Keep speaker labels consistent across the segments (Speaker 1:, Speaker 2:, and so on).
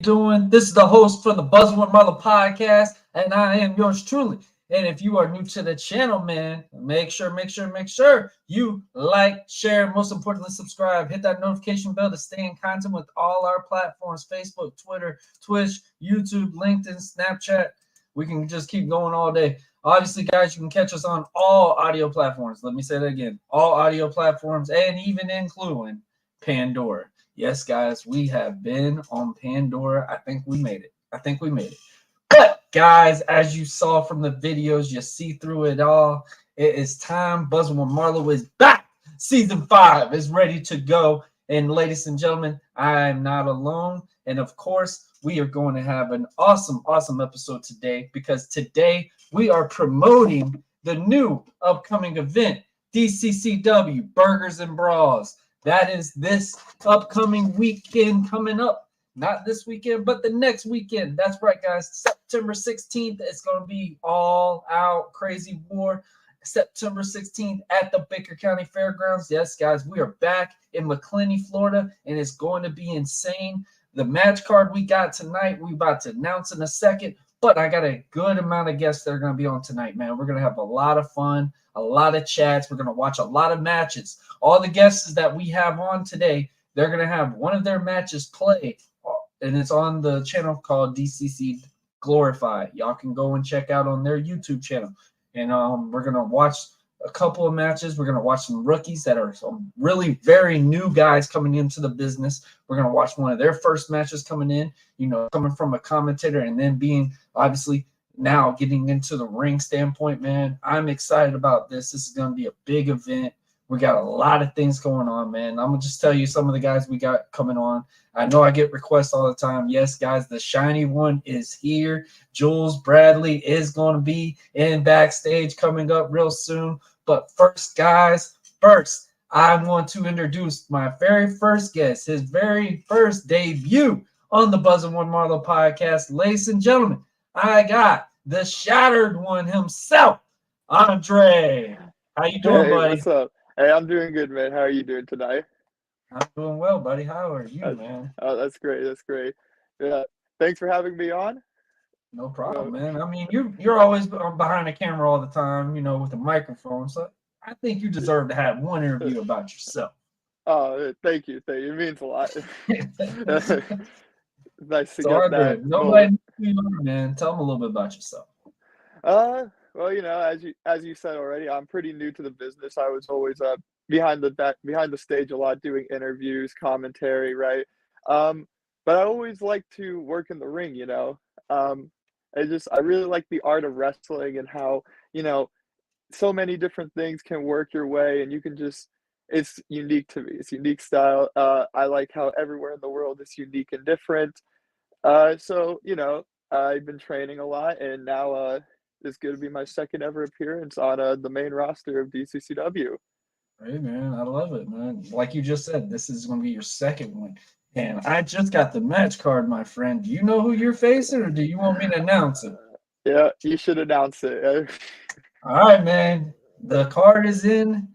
Speaker 1: Doing this is the host for the Buzzword Mother podcast, and I am yours truly. And if you are new to the channel, man, make sure you like, share, most importantly, subscribe. Hit that notification bell to stay in contact with all our platforms: Facebook, Twitter, Twitch, YouTube, LinkedIn, Snapchat. We can just keep going all day. Obviously, guys, you can catch us on all audio platforms. Let me say that again: all audio platforms, and even including Pandora. Yes, guys, we have been on Pandora. I think we made it. But, guys, as you saw from the videos, you see through it all. It is time. Buzzing with Marlo is back. Season 5 is ready to go. And, ladies and gentlemen, I am not alone. And, of course, we are going to have an awesome episode today, because today we are promoting the new upcoming event, DCCW, Burgers and Brawls. That is this upcoming weekend coming up. Not this weekend, but the next weekend. That's right, guys. September 16th. It's going to be all out crazy war. September 16th at the Baker County Fairgrounds. Yes, guys, we are back in Macclenny, Florida, and it's going to be insane. The match card we got tonight, we about to announce in a second, but I got a good amount of guests that are going to be on tonight, man. We're going to have a lot of fun, a lot of chats. We're going to watch a lot of matches. All the guests that we have on today, they're going to have one of their matches play, and it's on the channel called DCC Glorified. Y'all can go and check out on their YouTube channel. And we're going to watch a couple of matches. We're going to watch some rookies that are some really very new guys coming into the business. We're going to watch one of their first matches coming in, you know, coming from a commentator and then being obviously now getting into the ring standpoint, man. I'm excited about this. This is going to be a big event. We got a lot of things going on, man. I'm going to just tell you some of the guys we got coming on. I know I get requests all the time. Yes, guys, the shiny one is here. Jules Bradley is going to be in backstage coming up real soon. But first, guys, I want to introduce my very first guest, his very first debut on the Buzz and One Marlowe podcast. Ladies and gentlemen, I got the shattered one himself, Andre. How you doing, buddy?
Speaker 2: What's up? Hey, I'm doing good, man. How are you doing tonight?
Speaker 1: I'm doing well, buddy. How are you, man?
Speaker 2: Oh, that's great. That's great. Yeah. Thanks for having me on.
Speaker 1: No problem, man. I mean, you're always behind the camera all the time, you know, with the microphone. So I think you deserve to have one interview about yourself.
Speaker 2: Oh, thank you. Thank you. It means a lot. Nice to
Speaker 1: get
Speaker 2: that.
Speaker 1: Nobody knows who you are, man. Tell them a little bit about yourself.
Speaker 2: Well, you know, as you said already, I'm pretty new to the business. I was always behind the stage a lot, doing interviews, commentary, right? But I always like to work in the ring, you know. I really like the art of wrestling and how, you know, so many different things can work your way, and you can just, it's unique to me. It's unique style. I like how everywhere in the world is unique and different. So, you know, I've been training a lot, and now it's going to be my second ever appearance on the main roster of DCCW.
Speaker 1: Hey, man, I love it, man. Like you just said, this is going to be your second one. And I just got the match card, my friend. Do you know who you're facing, or do you want me to announce it?
Speaker 2: Yeah, you should announce it.
Speaker 1: All right, man. The card is in.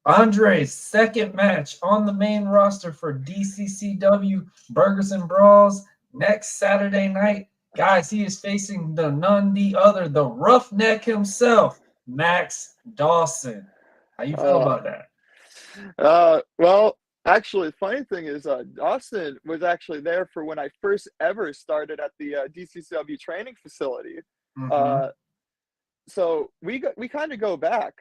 Speaker 1: Andre's second match on the main roster for DCCW Burgers and Brawls next Saturday night. Guys, he is facing none other, the roughneck himself, Max Dawson. How you feel about that?
Speaker 2: Well, actually, the funny thing is Dawson was actually there for when I first ever started at the DCCW training facility.
Speaker 1: Mm-hmm.
Speaker 2: So we kind of go back.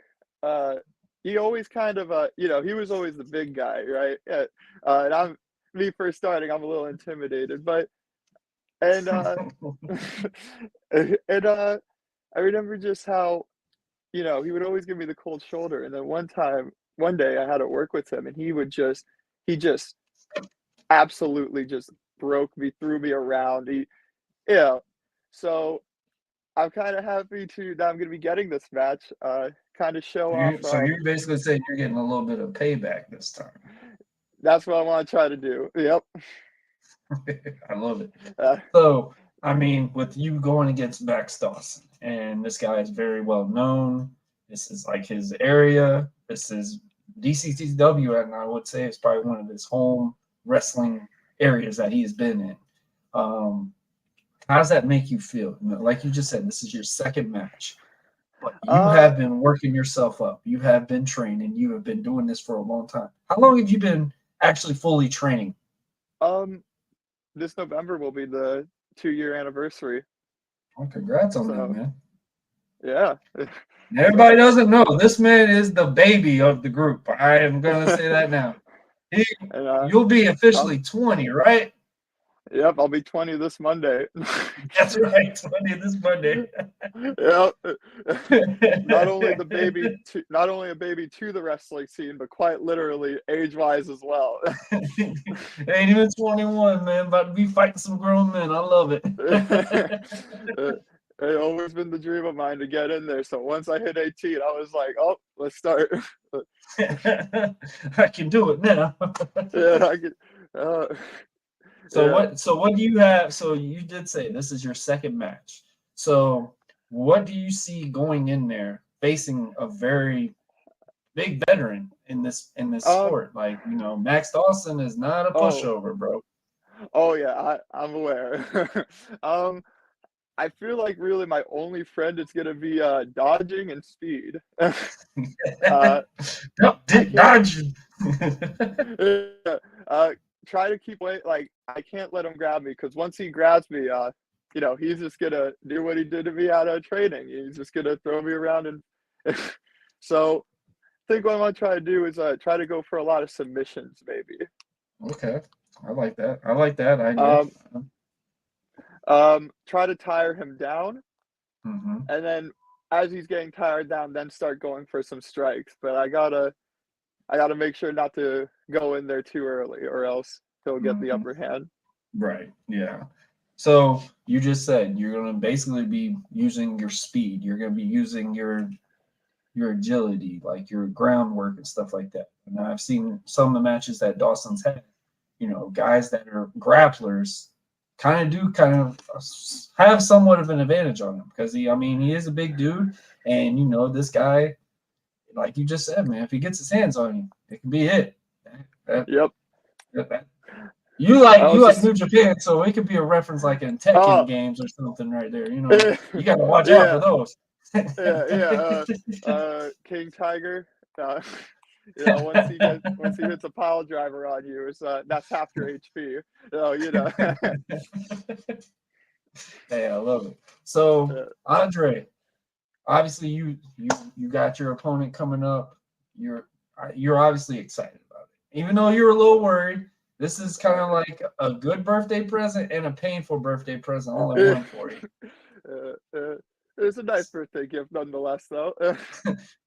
Speaker 2: He always kind of, you know, he was always the big guy, right? And me first starting, I'm a little intimidated, but, and I remember just how, you know, he would always give me the cold shoulder. And then one day I had to work with him, and he just absolutely just broke me, threw me around. So I'm kind of happy that I'm going to be getting this match, kind of show off.
Speaker 1: So you're basically saying you're getting a little bit of payback this time.
Speaker 2: That's what I want to try to do. Yep.
Speaker 1: I love it. So, I mean, with you going against Max Dawson, and this guy is very well known. This is like his area. This is DCCW, and I would say it's probably one of his home wrestling areas that he has been in. How does that make you feel? Like you just said, this is your second match, but you have been working yourself up. You have been training. You have been doing this for a long time. How long have you been actually fully training?
Speaker 2: This November will be the 2-year anniversary.
Speaker 1: Well, congrats on that, man.
Speaker 2: Yeah.
Speaker 1: Everybody doesn't know this man is the baby of the group. I am gonna say that now. You'll be officially 20, right?
Speaker 2: Yep, I'll be 20 this Monday.
Speaker 1: That's right, 20 this Monday.
Speaker 2: Yep. Not only a baby to the wrestling scene, but quite literally age-wise as well.
Speaker 1: Ain't even 21, man. About to be fighting some grown men. I love it.
Speaker 2: It's always been the dream of mine to get in there. So once I hit 18, I was like, oh, let's start.
Speaker 1: I can do it now.
Speaker 2: Yeah, I can.
Speaker 1: So what do you have? So you did say this is your second match. So what do you see going in there facing a very big veteran in this sport. Like, you know, Max Dawson is not a pushover, bro.
Speaker 2: Oh yeah, I'm aware. I feel like really my only friend is gonna be dodging and speed.
Speaker 1: Dodging.
Speaker 2: Try to keep away. Like I can't let him grab me because once he grabs me, you know, he's just gonna do what he did to me out of training. He's just gonna throw me around and so I think what I want to try to do is try to go for a lot of submissions, maybe.
Speaker 1: Okay, I like that. I like that idea.
Speaker 2: Try to tire him down,
Speaker 1: Mm-hmm.
Speaker 2: and then as he's getting tired down, then start going for some strikes. But I gotta make sure not to go in there too early, or else he'll get the upper hand.
Speaker 1: Right. Yeah. So you just said you're going to basically be using your speed. You're going to be using your agility, like your groundwork and stuff like that. And I've seen some of the matches that Dawson's had. You know, guys that are grapplers kind of have somewhat of an advantage on him because he is a big dude, and you know this guy, like you just said, man, if he gets his hands on you, it can be hit.
Speaker 2: Yep.
Speaker 1: You like New Japan, so it could be a reference like in Tekken games or something right there. You know, you got to watch out for those.
Speaker 2: King Tiger. You know, once he hits a pile driver on you, it's that's half your HP. So, you know.
Speaker 1: Hey, I love it. So, Andre, obviously you got your opponent coming up. You're obviously excited about it, even though you're a little worried. This is kind of like a good birthday present and a painful birthday present all in one for you.
Speaker 2: It's a nice birthday gift nonetheless, though.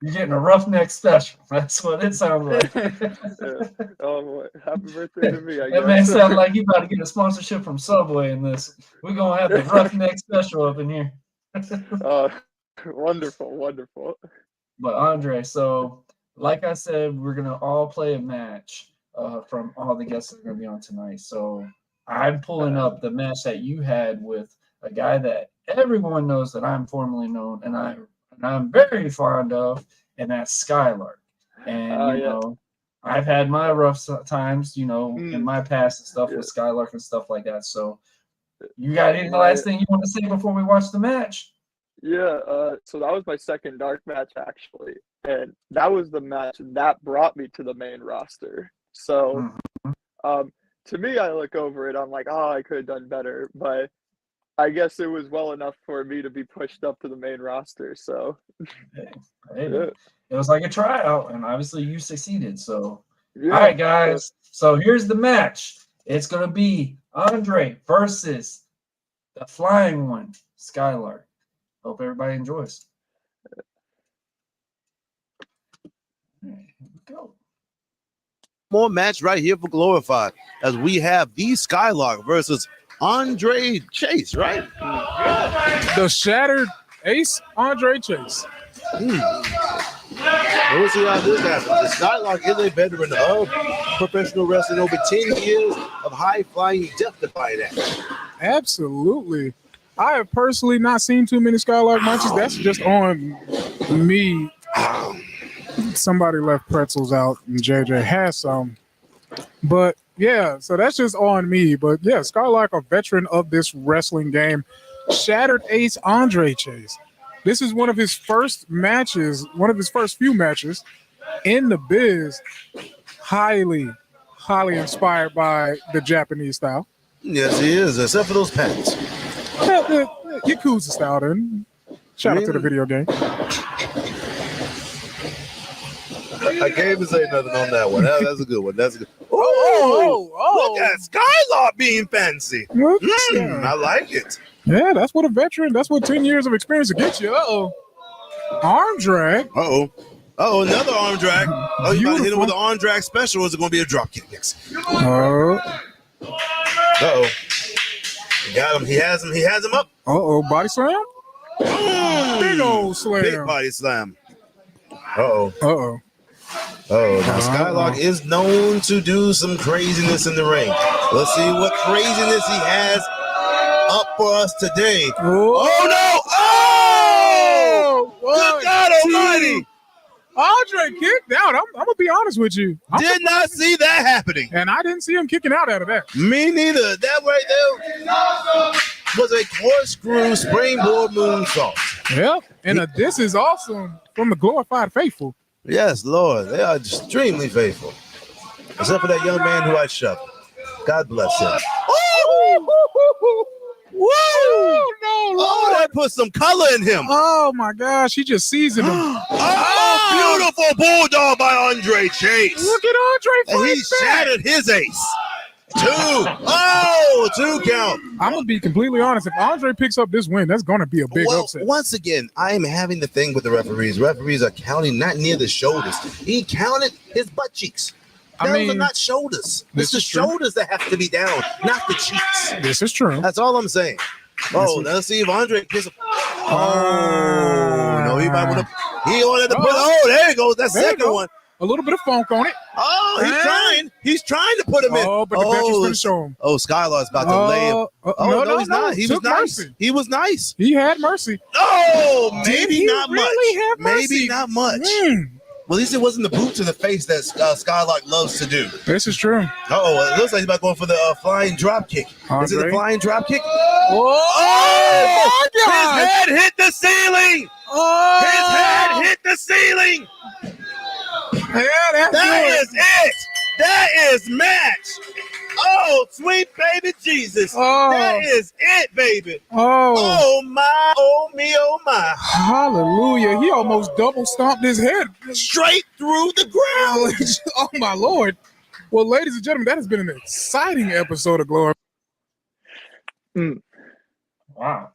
Speaker 1: You're getting a roughneck special. That's what it sounds like.
Speaker 2: Oh boy, happy birthday to me! I guess.
Speaker 1: That man sounds like you about to get a sponsorship from Subway in this. We're gonna have the roughneck special up in here.
Speaker 2: Wonderful.
Speaker 1: But Andre, so like I said, we're gonna all play a match from all the guests that are gonna be on tonight. So I'm pulling up the match that you had with a guy that everyone knows that I'm formerly known and I'm very fond of, and that's Skylark. And you know, I've had my rough times, you know, in my past and stuff with Skylark and stuff like that. So you got any last thing you want to say before we watch the match?
Speaker 2: Yeah, so that was my second dark match actually, and that was the match that brought me to the main roster. So, to me, I look over it, I'm like, oh, I could have done better, but I guess it was well enough for me to be pushed up to the main roster. So,
Speaker 1: it was like a tryout, and obviously you succeeded. So, all right, guys. So here's the match. It's gonna be Andre versus the flying one, Skylark. Hope everybody enjoys. All right, here we go.
Speaker 3: More match right here for Glorified as we have the Skylark versus Andre Chase, right?
Speaker 4: The shattered ace, Andre Chase.
Speaker 3: We'll see how this happens. The Skylark is a veteran of professional wrestling, over 10 years of high-flying, death-defying action.
Speaker 4: Absolutely. I have personally not seen too many Skylark matches. That's just on me. Somebody left pretzels out and JJ has some. But yeah, so that's just on me. But yeah, Skylark, a veteran of this wrestling game. Shattered ace Andre Chase. This is one of his first matches, one of his first few matches in the biz. Highly inspired by the Japanese style.
Speaker 3: Yes, he is, except for those pants.
Speaker 4: Yakuza style, then. Shout out to the video game.
Speaker 3: I can't even say nothing on that one. That's a good one. That's a good.
Speaker 4: Oh!
Speaker 3: Look at Skylark being fancy. I like it.
Speaker 4: Yeah, that's what a veteran. That's what 10 years of experience will get you. Arm drag.
Speaker 3: Another arm drag. Oh, you about to hit him with an arm drag special, or is it going to be a drop kick next? Got him. He has him up.
Speaker 4: Body slam. Big old slam.
Speaker 3: Big body slam. Now Skylark is known to do some craziness in the ring. Let's see what craziness he has up for us today. Good God Almighty!
Speaker 4: Andre kicked out. I'm gonna be honest with you.
Speaker 3: Did not see that happening.
Speaker 4: And I didn't see him kicking out of that.
Speaker 3: Me neither. That right there was a corkscrew springboard moonsault.
Speaker 4: Yep. And this is awesome from the glorified faithful.
Speaker 3: Yes, Lord. They are extremely faithful. Except for that young man who I shoved. God bless him. Oh! Woo!
Speaker 4: Oh, no,
Speaker 3: Oh, that put some color in him.
Speaker 4: Oh, my gosh. He just seasoned him.
Speaker 3: Oh, beautiful bulldog by Andre Chase.
Speaker 4: Look at Andre.
Speaker 3: And he shattered his ace. 2. Oh, 2 count.
Speaker 4: I'm going to be completely honest. If Andre picks up this win, that's going to be a big upset.
Speaker 3: Once again, I am having the thing with the referees. Referees are counting not near the shoulders. He counted his butt cheeks. Those are not shoulders. It's the shoulders that have to be down, not the cheeks.
Speaker 4: This is true.
Speaker 3: That's all I'm saying. Oh, now let's see if Andre gets a... Oh, no, he might want to... He wanted to put... Oh, there he goes. That second one.
Speaker 4: A little bit of funk on it.
Speaker 3: Oh, he's trying. He's trying to put him in.
Speaker 4: Oh, but the bench is going to show him.
Speaker 3: Oh, Skylar's about to lay him. No, he's not. He was nice. Mercy. He was nice.
Speaker 4: He had mercy.
Speaker 3: Oh, maybe not
Speaker 4: really
Speaker 3: much. Maybe not much. Well, at least it wasn't the boot to the face that Skylark loves to do.
Speaker 4: This is true.
Speaker 3: Oh, it looks like he's about going for the flying drop kick. Is it the flying drop kick?
Speaker 4: Oh,
Speaker 3: his head hit the ceiling.
Speaker 4: Oh,
Speaker 3: his head hit the ceiling.
Speaker 4: Yeah,
Speaker 3: that is it. That is match. Oh, sweet baby Jesus.
Speaker 4: Oh.
Speaker 3: That is it, baby.
Speaker 4: Oh
Speaker 3: my, oh me, oh my.
Speaker 4: Hallelujah. He almost double stomped his head
Speaker 3: straight through the ground.
Speaker 4: Oh, my Lord. Well, ladies and gentlemen, that has been an exciting episode of Glory.
Speaker 1: Wow.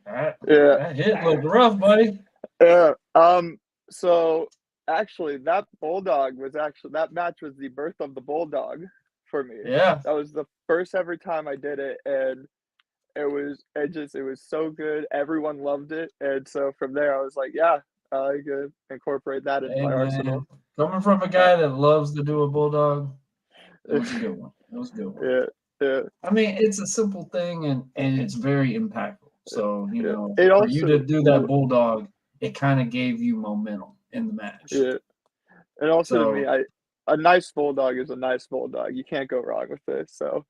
Speaker 1: That hit looked rough, buddy.
Speaker 2: Yeah. So actually that match was the birth of the bulldog for me.
Speaker 1: Yeah.
Speaker 2: That was the first ever time I did it, and it was so good. Everyone loved it. And so from there I was like, yeah, I could incorporate that into my arsenal.
Speaker 1: Coming from a guy that loves to do a bulldog, it was a good one. It was a good one.
Speaker 2: Yeah.
Speaker 1: I mean, it's a simple thing and it's very impactful. So, you know,
Speaker 2: for
Speaker 1: for you to do that bulldog, it kind of gave you momentum in the match.
Speaker 2: Yeah. And also to me, a nice bulldog is a nice bulldog. You can't go wrong with this. So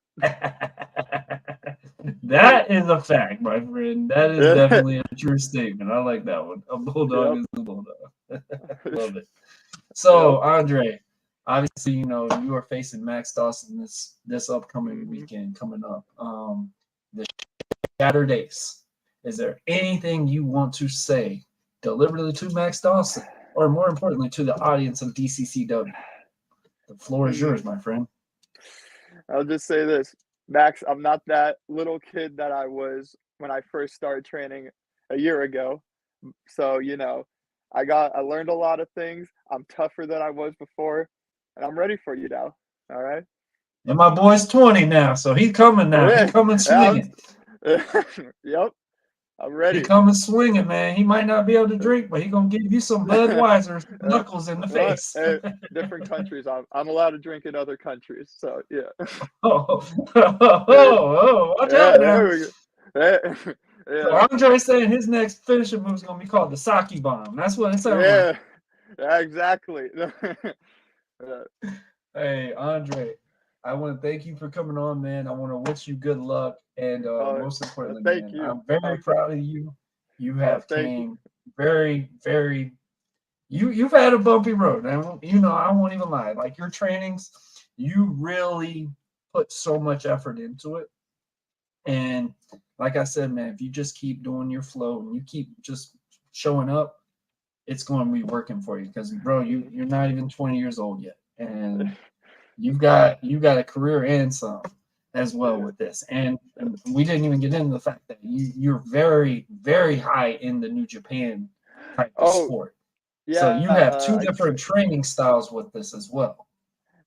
Speaker 1: that is a fact, my friend. That is definitely a true statement. I like that one. A bulldog is a bulldog. Love it. So, Andre, obviously, you know, you are facing Max Dawson this upcoming weekend coming up. The Shattered Ace. Is there anything you want to say deliberately to Max Dawson, or more importantly, to the audience of DCCW? The floor is yours, my friend.
Speaker 2: I'll just say this, Max, I'm not that little kid that I was when I first started training a year ago. So, you know, I learned a lot of things. I'm tougher than I was before, and I'm ready for you now. All right.
Speaker 1: And my boy's 20 now, so he's coming now.
Speaker 2: Yeah.
Speaker 1: He's coming swinging.
Speaker 2: Yep. I'm ready.
Speaker 1: He coming swinging, man. He might not be able to drink, but he's going to give you some Budweiser knuckles in the face.
Speaker 2: Different countries. I'm allowed to drink in other countries, so yeah.
Speaker 1: Watch out now.
Speaker 2: There we go.
Speaker 1: So Andre's saying his next finishing move is going to be called the Saki Bomb. That's what it sounds like.
Speaker 2: Yeah, exactly.
Speaker 1: Hey, Andre, I want to thank you for coming on, man. I want to wish you good luck. And most importantly,
Speaker 2: thank
Speaker 1: man,
Speaker 2: you.
Speaker 1: I'm very proud of you. You have came very, very. You've had a bumpy road, and you know I won't even lie. Like your trainings, you really put so much effort into it. And like I said, man, if you just keep doing your flow and you keep just showing up, it's going to be working for you. Because, bro, you're not even 20 years old yet, and you got a career and some as well with this. And we didn't even get into the fact that you're very, very high in the New Japan type of sport.
Speaker 2: Yeah,
Speaker 1: so you have two different training styles with this as well.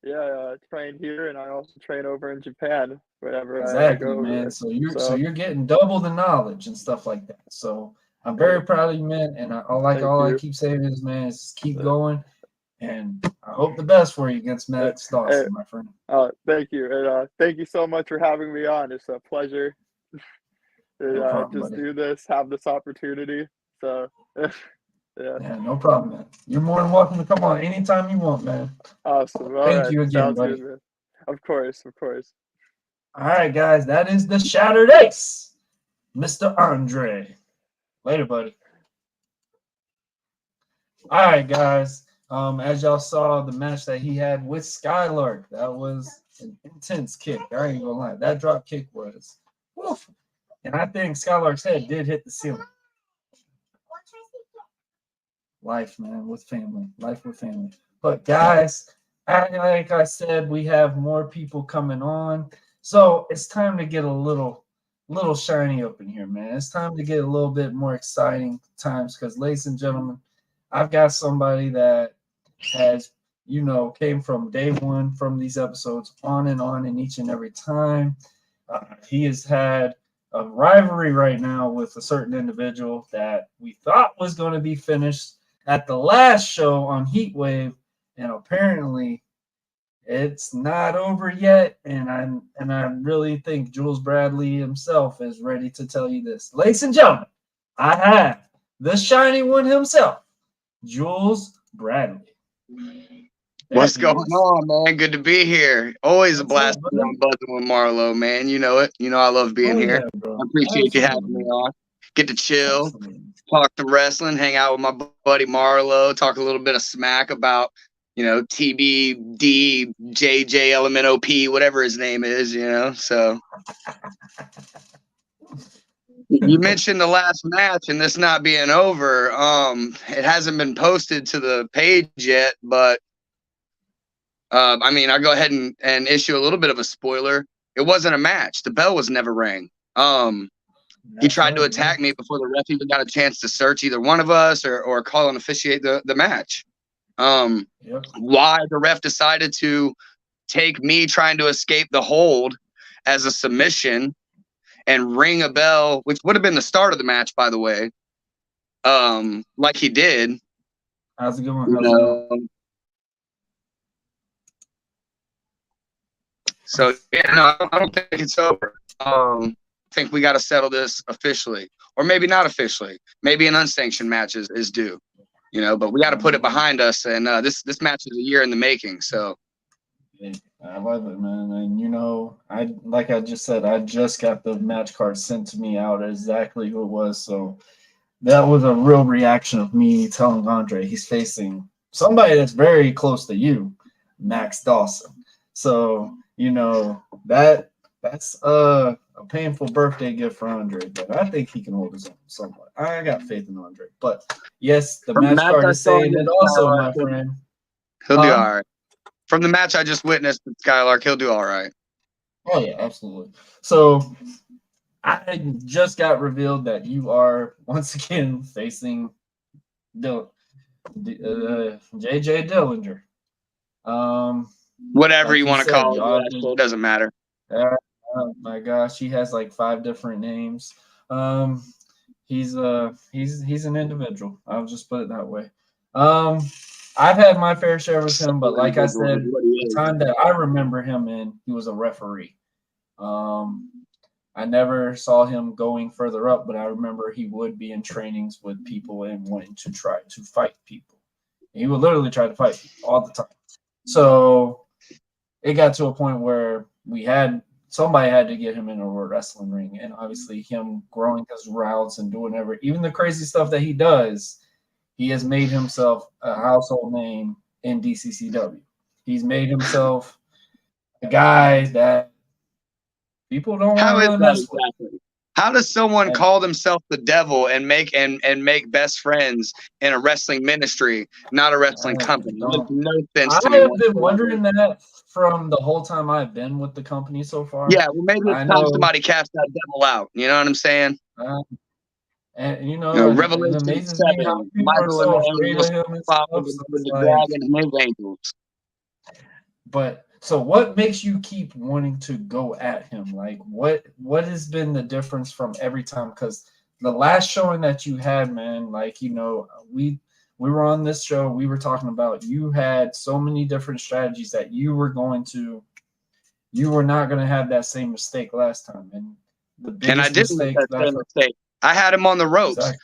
Speaker 2: Yeah, I train here and I also train over in Japan whenever
Speaker 1: exactly,
Speaker 2: I go
Speaker 1: man.
Speaker 2: over.
Speaker 1: So you're getting double the knowledge and stuff like that. So I'm very proud of you, man. And I keep saying is, man, is just keep going. And I hope the best for you against Max Dawson, my friend.
Speaker 2: Thank you. And thank you so much for having me on. It's a pleasure to
Speaker 1: no problem,
Speaker 2: just
Speaker 1: buddy.
Speaker 2: do this, have this opportunity. So Yeah.
Speaker 1: Yeah, no problem, man. You're more than welcome to come on anytime you want, man.
Speaker 2: Awesome. All
Speaker 1: Thank
Speaker 2: right.
Speaker 1: you again,
Speaker 2: Sounds
Speaker 1: buddy.
Speaker 2: good, man. Of course.
Speaker 1: All right, guys, that is the Shattered Ace, Mr. Andre. Later, buddy. All right, guys. As y'all saw, the match that he had with Skylark, that was an intense kick. I ain't gonna lie. That drop kick was, woof. And I think Skylark's head did hit the ceiling. Life, man, with family. Life with family. But guys, like I said, we have more people coming on. So it's time to get a little shiny up in here, man. It's time to get a little bit more exciting times because, ladies and gentlemen, I've got somebody that has, came from day one from these episodes on and each and every time. He has had a rivalry right now with a certain individual that we thought was going to be finished at the last show on Heatwave, and apparently it's not over yet. And I really think Jules Bradley himself is ready to tell you this. Ladies and gentlemen, I have the shiny one himself, Jules Bradley.
Speaker 5: What's going on, man? Good to be here. Always a blast to be on Buzzing with Marlo, man. You know it. You know I love being here.
Speaker 1: Yeah,
Speaker 5: I appreciate you having me on. Get to chill, talk some wrestling, hang out with my buddy Marlo, talk a little bit of smack about, TBD, JJ, LMNOP, whatever his name is, So you mentioned the last match and this not being over. It hasn't been posted to the page yet, but I'll go ahead and issue a little bit of a spoiler. It wasn't a match. The bell was never rang. He tried to attack me before the ref even got a chance to search either one of us or call and officiate the match. Why the ref decided to take me trying to escape the hold as a submission and ring a bell, which would have been the start of the match, by the way, like he did.
Speaker 1: How's it going?
Speaker 5: So, I don't think it's over. I think we got to settle this officially, or maybe not officially. Maybe an unsanctioned match is due, but we got to put it behind us. And this match is a year in the making. So,
Speaker 1: I love it, man. And like I just said, I just got the match card sent to me out exactly who it was. So that was a real reaction of me telling Andre he's facing somebody that's very close to you, Max Dawson. So that's a painful birthday gift for Andre, but I think he can hold his own somewhat. I got faith in Andre. But yes, the match card is saying it also, my friend.
Speaker 5: He'll do all right. From the match I just witnessed with Skylark, he'll do all right.
Speaker 1: Oh yeah, absolutely. So I just got revealed that you are once again facing JJ Dillinger.
Speaker 5: Whatever you want to call it, it doesn't matter.
Speaker 1: Oh my gosh, he has like 5 different names. He's an individual. I'll just put it that way. I've had my fair share with him, but like I said, the time that I remember him in, he was a referee. I never saw him going further up, but I remember he would be in trainings with people and wanting to try to fight people. He would literally try to fight people all the time. So it got to a point where somebody had to get him in a wrestling ring, and obviously him growing his routes and doing even the crazy stuff that he does, he has made himself a household name in DCCW. He's made himself a guy that people don't want to really mess with.
Speaker 5: How does someone call themselves the devil and make best friends in a wrestling ministry, not a wrestling company? It makes no sense to me.
Speaker 1: I have been wondering that from the whole time I've been with the company so far.
Speaker 5: Yeah, well, maybe it's time somebody cast that devil out. You know what I'm saying? Revelation 7, Michael and the dragon and his angels.
Speaker 1: But so what makes you keep wanting to go at him? Like what has been the difference from every time? Because the last showing that you had, man, we were on this show, we were talking about you had so many different strategies that you were not going to have that same mistake last time. And I didn't make that same mistake.
Speaker 5: I had him on the ropes.
Speaker 1: Exactly.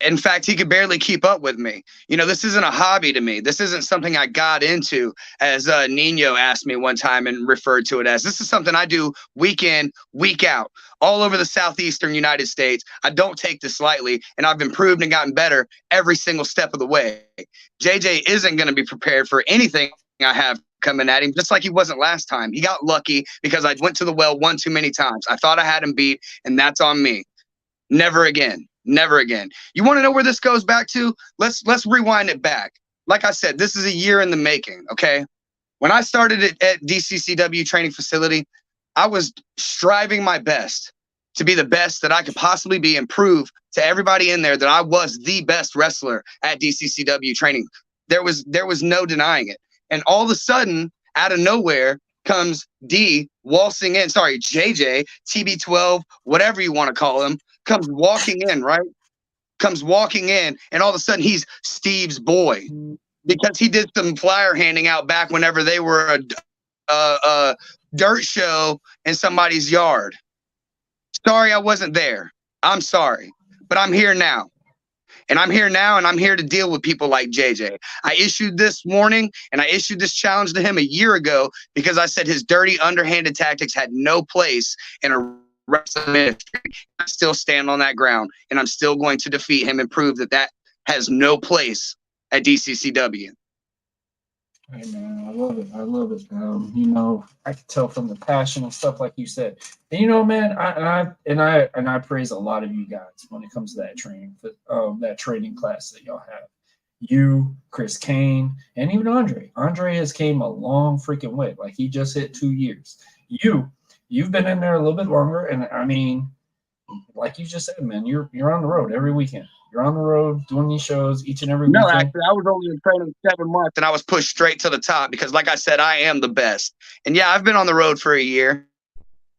Speaker 5: In fact, he could barely keep up with me. You know, this isn't a hobby to me. This isn't something I got into, as Nino asked me one time and referred to it as. This is something I do week in, week out, all over the southeastern United States. I don't take this lightly, and I've improved and gotten better every single step of the way. JJ isn't going to be prepared for anything I have coming at him, just like he wasn't last time. He got lucky because I went to the well one too many times. I thought I had him beat, and that's on me. Never again. Never again. You want to know where this goes back to? Let's rewind it back. Like I said, this is a year in the making, okay? When I started at DCCW training facility, I was striving my best to be the best that I could possibly be and prove to everybody in there that I was the best wrestler at DCCW training. There was no denying it. And all of a sudden, out of nowhere, comes D waltzing in. Sorry, JJ, TB12, whatever you want to call him, comes walking in, right? Comes walking in, and all of a sudden he's Steve's boy because he did some flyer handing out back whenever they were a dirt show in somebody's yard. Sorry, I wasn't there. I'm sorry, but I'm here now. And I'm here now, and I'm here to deal with people like JJ. I issued this warning, and I issued this challenge to him a year ago because I said his dirty, underhanded tactics had no place in a wrestling ministry. I still stand on that ground, and I'm still going to defeat him and prove that that has no place at DCCW.
Speaker 1: Hey man, I love it. I love it. You know, I can tell from the passion and stuff like you said. And you know, man, I praise a lot of you guys when it comes to that training class that y'all have. You, Chris Kane, and even Andre. Andre has came a long freaking way. Like he just hit 2 years. You've been in there a little bit longer, and I mean, like you just said, man, you're on the road every weekend. You're on the road doing these shows each and every weekend.
Speaker 5: No, actually, I was only in training 7 months, and I was pushed straight to the top because, like I said, I am the best. And yeah, I've been on the road for a year.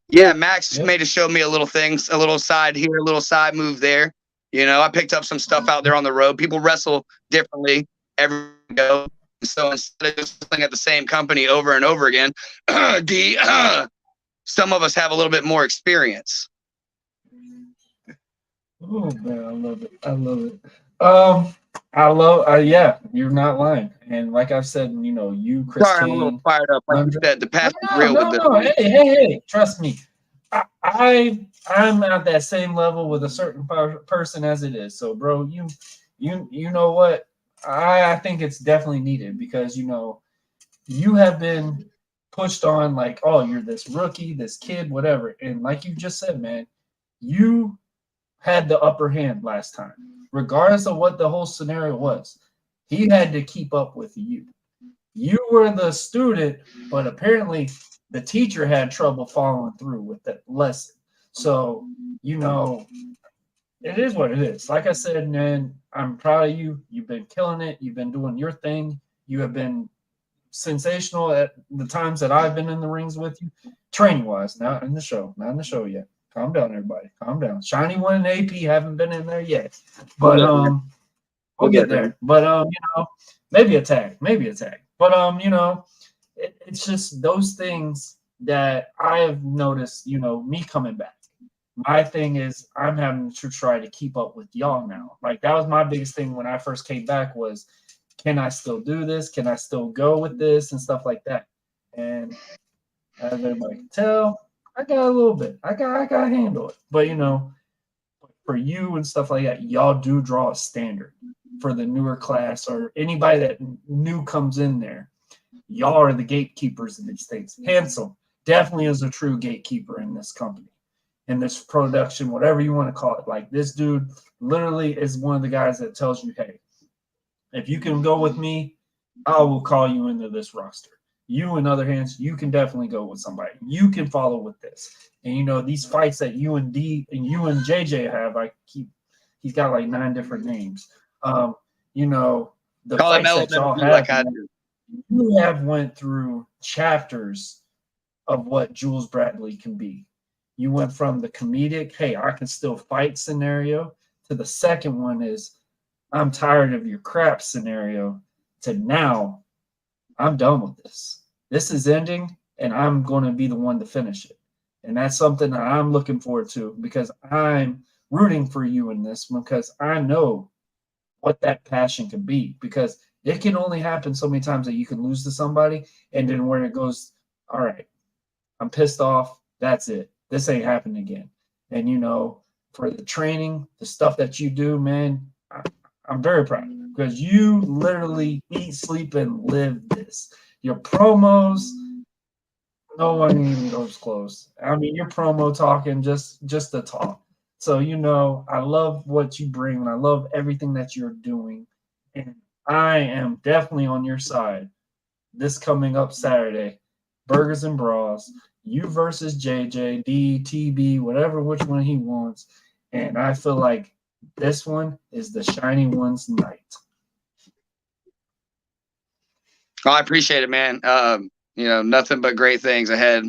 Speaker 5: Yeah, Max made to show me a little things, a little side here, a little side move there. You know, I picked up some stuff out there on the road. People wrestle differently every go. So instead of just wrestling at the same company over and over again, some of us have a little bit more experience.
Speaker 1: Oh man, I love it. I love it. Yeah, you're not lying. And like I've said, you know, you, Christine.
Speaker 5: Sorry, I'm a little fired up. Like you said, the passion's real with this.
Speaker 1: No, hey, trust me. I'm at that same level with a certain person as it is. So, bro, you know what? I think it's definitely needed because you know you have been pushed on like, oh, you're this rookie, this kid, whatever. And like you just said, man, you had the upper hand last time, regardless of what the whole scenario was. He had to keep up with you. You were the student, but apparently the teacher had trouble following through with that lesson. So, you know, it is what it is. Like I said, man, I'm proud of you. You've been killing it. You've been doing your thing. You have been sensational at the times that I've been in the rings with you, training-wise, not in the show yet. Calm down, everybody. Calm down. Shiny One and AP haven't been in there yet, but we'll get there. But you know, maybe a tag. But you know, it's just those things that I have noticed. You know, me coming back. My thing is, I'm having to try to keep up with y'all now. Like that was my biggest thing when I first came back was, can I still do this? Can I still go with this and stuff like that? And as everybody can tell, I got a little bit. I got to handle it. But, you know, for you and stuff like that, y'all do draw a standard for the newer class or anybody that new comes in there. Y'all are the gatekeepers of these things. Hansel definitely is a true gatekeeper in this company, in this production, whatever you want to call it. Like this dude literally is one of the guys that tells you, hey, if you can go with me, I will call you into this roster. You, in other hands, you can definitely go with somebody. You can follow with this. And, you know, these fights that you and D and you and JJ have, he's got like 9 different names. You know, the
Speaker 5: call
Speaker 1: fights that y'all have, like you have went through chapters of what Jules Bradley can be. You went from the comedic, hey, I can still fight scenario, to the second one is, I'm tired of your crap scenario, to now, I'm done with this. This is ending, and I'm going to be the one to finish it. And that's something that I'm looking forward to because I'm rooting for you in this because I know what that passion could be, because it can only happen so many times that you can lose to somebody, and then when it goes, all right, I'm pissed off, that's it. This ain't happening again. And, you know, for the training, the stuff that you do, man, I'm very proud of you, because you literally eat, sleep, and live this. Your promos, no one even goes close. I mean, your promo talking, just the talk. So, you know, I love what you bring, and I love everything that you're doing. And I am definitely on your side this coming up Saturday. Burgers and Brawls, you versus JJ, DTB, whatever, which one he wants. And I feel like this one is the shiny one's night.
Speaker 5: Oh, I appreciate it, man. You know, nothing but great things ahead.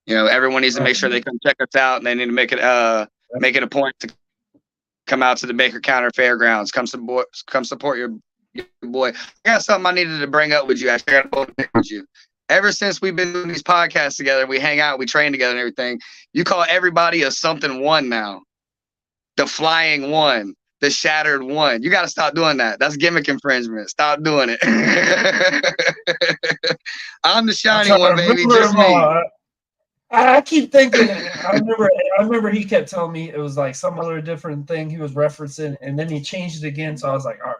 Speaker 5: You know, everyone needs to make sure they come check us out, and they need to make it a point to come out to the Baker County Fairgrounds. Come support your boy. I got something I needed to bring up with you. I got to with you. Ever since we've been doing these podcasts together, we hang out, we train together and everything. You call everybody a something one now. The flying one, the shattered one. You got to stop doing that. That's gimmick infringement. Stop doing it. I'm the shiny one, baby. Just me.
Speaker 1: I keep thinking. I remember he kept telling me it was like some other different thing he was referencing, and then he changed it again. So I was like, all right.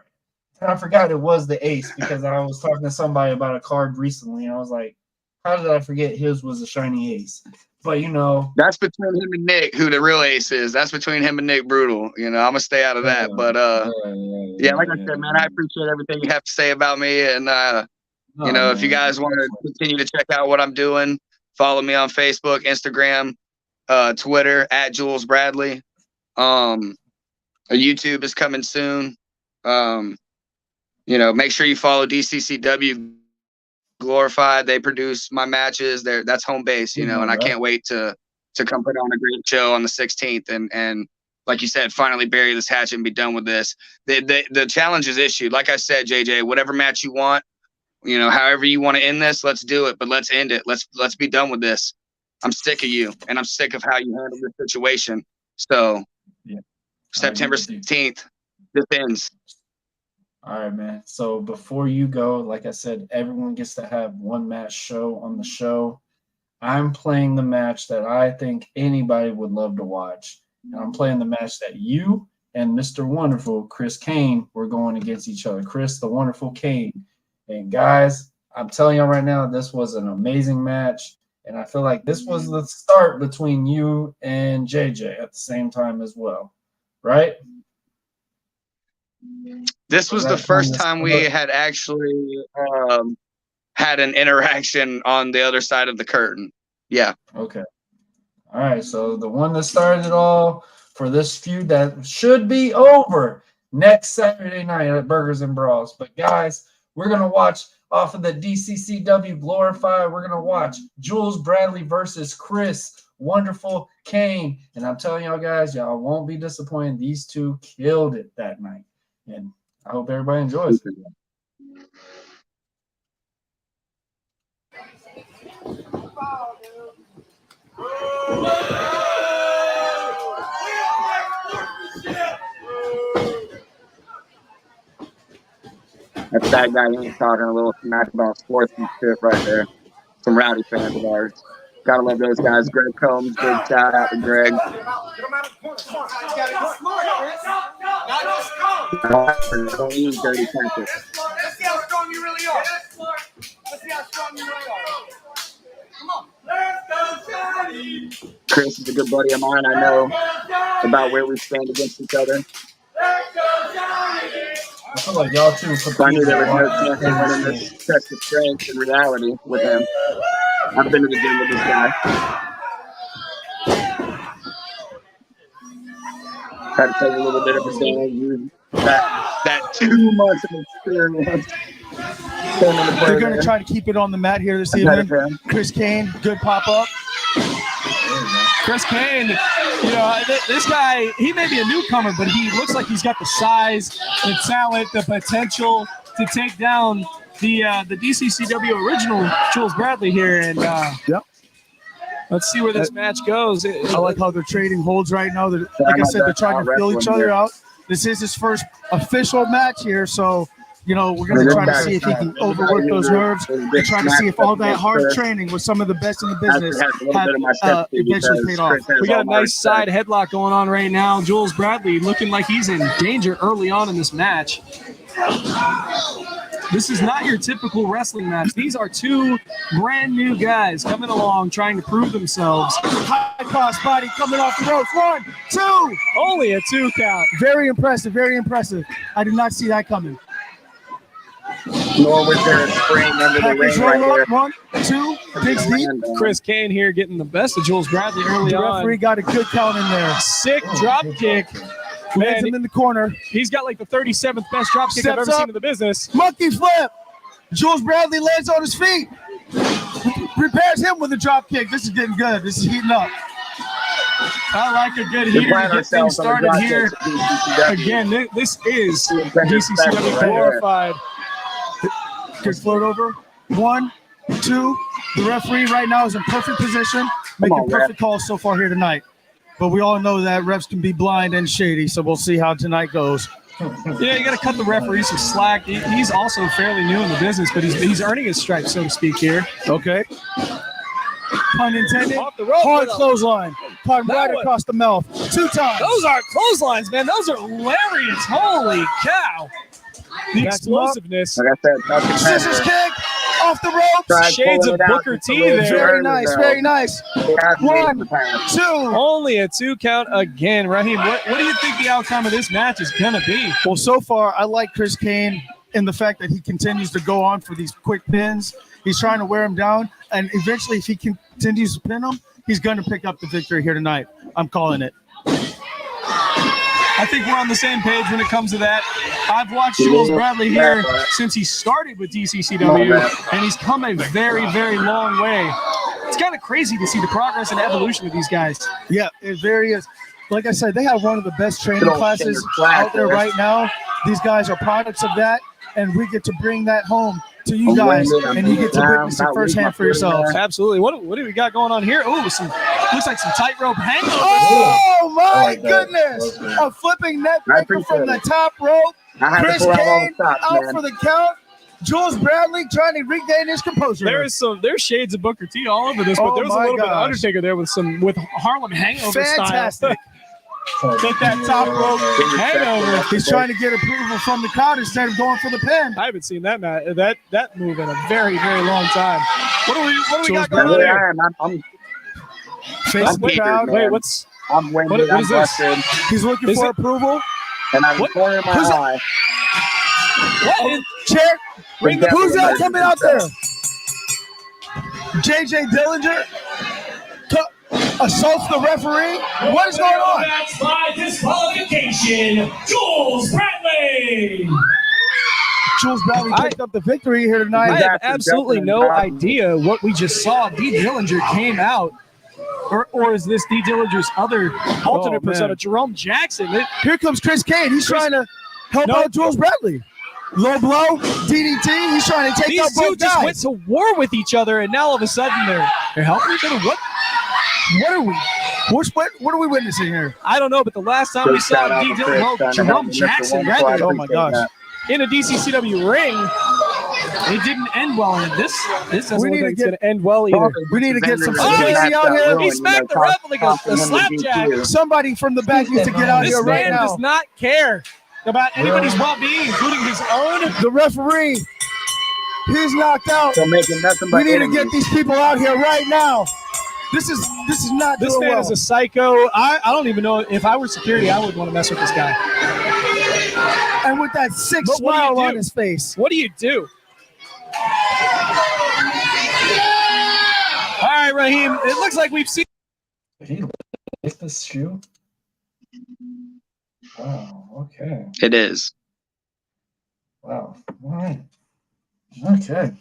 Speaker 1: And I forgot it was the ace, because I was talking to somebody about a card recently, and I was like, how did I forget his was a shiny ace? But, you know.
Speaker 5: That's between him and Nick, who the real ace is. That's between him and Nick Brutal. You know, I'm going to stay out of that. But, like I said, man, I appreciate everything you have to say about me. And, you know, if you guys want to continue to check out what I'm doing, follow me on Facebook, Instagram, Twitter, @Jules Bradley. YouTube is coming soon. You know, make sure you follow DCCW Glorified. They produce my matches. That's home base, you know, and I can't wait to come put on a great show on the 16th and like you said, finally bury this hatchet and be done with this. The challenge is issued. Like I said, JJ, whatever match you want, you know, however you want to end this, let's do it, but let's end it. Let's be done with this. I'm sick of you, and I'm sick of how you handle this situation. So September 16th, this ends.
Speaker 1: All right, man. So before you go, like I said, everyone gets to have one match show on the show. I'm playing the match that I think anybody would love to watch. And I'm playing the match that you and Mr. Wonderful, Chris Kane, were going against each other. Chris, the Wonderful Kane. And guys, I'm telling you right now, this was an amazing match. And I feel like this was the start between you and JJ at the same time as well. Right?
Speaker 5: This was the first time we had actually had an interaction on the other side of the curtain. Yeah.
Speaker 1: Okay. All right. So the one that started it all for this feud that should be over next Saturday night at Burgers and Brawls. But guys, we're going to watch off of the DCCW Glorified. We're going to watch Jules Bradley versus Chris Wonderful Kane. And I'm telling y'all guys, y'all won't be disappointed. These two killed it that night. And I hope everybody enjoys it.
Speaker 5: That's that guy ain't talking a little smack about sports and shit right there. Some rowdy fans of ours. Gotta love those guys. Greg Combs, big shout out to Greg. Don't use dirty tactics.
Speaker 6: Let's see how strong you really are. Let's see how strong you really are. Come on. Let's go, Johnny.
Speaker 5: Chris is a good buddy of mine. I know about where we stand against each other.
Speaker 6: Let's go, Johnny.
Speaker 1: I feel like y'all two.
Speaker 5: I knew there was no chance of winning this test of strength in reality with him. I've been to the gym with this guy. Try to take a little bit of his damage. That 2 months of experience.
Speaker 6: They're going to try to keep it on the mat here this evening. Chris Kane, good pop up.
Speaker 4: Chris Kane, you know, this guy, he may be a newcomer, but he looks like he's got the size, the talent, the potential to take down the DCCW original Jules Bradley here. And let's see where this match goes.
Speaker 6: I like how their trading holds right now. Like I said, they're trying to fill each other out.
Speaker 7: This is his first official match here, so you know we're going to try to see if he can overwork those nerves and try to see if all that hard training with some of the best in the business have eventually paid off.
Speaker 8: We got a nice side headlock going on right now. Jules Bradley looking like he's in danger early on in this match. This is not your typical wrestling match. These are two brand new guys coming along trying to prove themselves.
Speaker 7: High cross body coming off the ropes. 1, 2.
Speaker 8: Only a 2 count.
Speaker 7: Very impressive. Very impressive. I did not see that coming.
Speaker 5: Nor was there a spring under the ring right here.
Speaker 7: 1, 2. Digs deep.
Speaker 8: Chris Kane here getting the best of Jules Bradley early
Speaker 7: The
Speaker 8: on.
Speaker 7: referee got a good count in there.
Speaker 8: Sick drop kick.
Speaker 7: Lands him in the corner.
Speaker 8: He's got like the 37th best drop kick I've ever seen in the business.
Speaker 7: Monkey flip. Jules Bradley lands on his feet. Repairs him with a drop kick. This is getting good. This is heating up.
Speaker 8: I like a good heater to get things started here. Again, this is DCCW glorified.
Speaker 7: Good float over. 1, 2. The referee right now is in perfect position, making perfect calls so far here tonight. But we all know that refs can be blind and shady, so we'll see how tonight goes.
Speaker 8: Yeah, you got to cut the referee some slack. He's also fairly new in the business, but he's earning his stripes, so to speak, here.
Speaker 7: Okay. Pun intended.
Speaker 8: Off the rope.
Speaker 7: Hard clothesline. Pun right across the mouth. 2 times.
Speaker 8: Those are clotheslines, man. Those are lariats. Holy cow. The explosiveness.
Speaker 7: Scissors kick. Off the ropes.
Speaker 8: Shades of Booker T there.
Speaker 7: Very nice. Very nice. 1, 2.
Speaker 8: Only a 2 count again. Raheem, what do you think the outcome of this match is going to be?
Speaker 7: Well, so far, I like Chris Kane in the fact that he continues to go on for these quick pins. He's trying to wear him down, and eventually, if he continues to pin him, he's going to pick up the victory here tonight. I'm calling it.
Speaker 8: I think we're on the same page when it comes to that. I've watched Jules Bradley here since he started with DCCW, and he's come a very, very long way. It's kind of crazy to see the progress and evolution of these guys.
Speaker 7: Yeah, it very is. Like I said, they have one of the best training classes out there right now. These guys are products of that, and we get to bring that home to you guys, and you get to witness it firsthand for yourselves.
Speaker 8: Absolutely. What do we got going on here? Oh, looks like some tightrope hangover.
Speaker 7: Oh my goodness! A flipping neck breaker from the top rope. Chris Kane out for the count. Jules Bradley trying to regain his composure.
Speaker 8: There's shades of Booker T all over this, but there's a little bit of Undertaker there with Harlem Hangover
Speaker 7: Fantastic.
Speaker 8: style. Get that top rope hangover.
Speaker 7: He's trying to get approval from the crowd instead of going for the pin.
Speaker 8: I haven't seen that move in a very, very long time. What do we got going on here?
Speaker 5: I'm
Speaker 7: Face the crowd.
Speaker 8: Wait, what's
Speaker 5: what
Speaker 8: is this?
Speaker 7: He's looking for approval.
Speaker 5: And I'm cornering my eye.
Speaker 7: What? Chair. Who's that coming out there? JJ Dillinger assaults the referee. What is going on?
Speaker 6: That's by disqualification, Jules Bradley.
Speaker 7: Jules Bradley picked up the victory here tonight.
Speaker 8: I have absolutely no idea what we just saw. D. Dillinger came out. Or is this D. Dillinger's other alternate persona, Jerome Jackson?
Speaker 7: Here comes Chris Kane. He's trying to help out Jules Bradley. Low blow, DDT. He's trying to take out both guys. These two just
Speaker 8: went to war with each other, and now all of a sudden they're helping each other. What are we?
Speaker 7: What are we witnessing here?
Speaker 8: I don't know, but the last time we saw D. Dillinger, Jerome Jackson,
Speaker 7: oh my gosh,
Speaker 8: in a DCCW ring, it didn't end well. And this doesn't look like it's going to end well either.
Speaker 7: We need to get some security out here.
Speaker 8: He smacked the ref like a slapjack.
Speaker 7: Somebody from the back needs to get out here right now.
Speaker 8: This man does not care about anybody's well-being, including his own.
Speaker 7: The referee, he's knocked out.
Speaker 5: So making nothing but
Speaker 7: we need to get these people out here right now. This is not.
Speaker 8: This man is a psycho. I don't even know if I were security, I would want to mess with this guy.
Speaker 7: And with that sick smile on his face.
Speaker 8: What do you do? All right, Raheem. It looks like we've seen.
Speaker 1: Did he lift this shoe? Wow. Okay.
Speaker 5: It is.
Speaker 1: Wow. All right. Okay.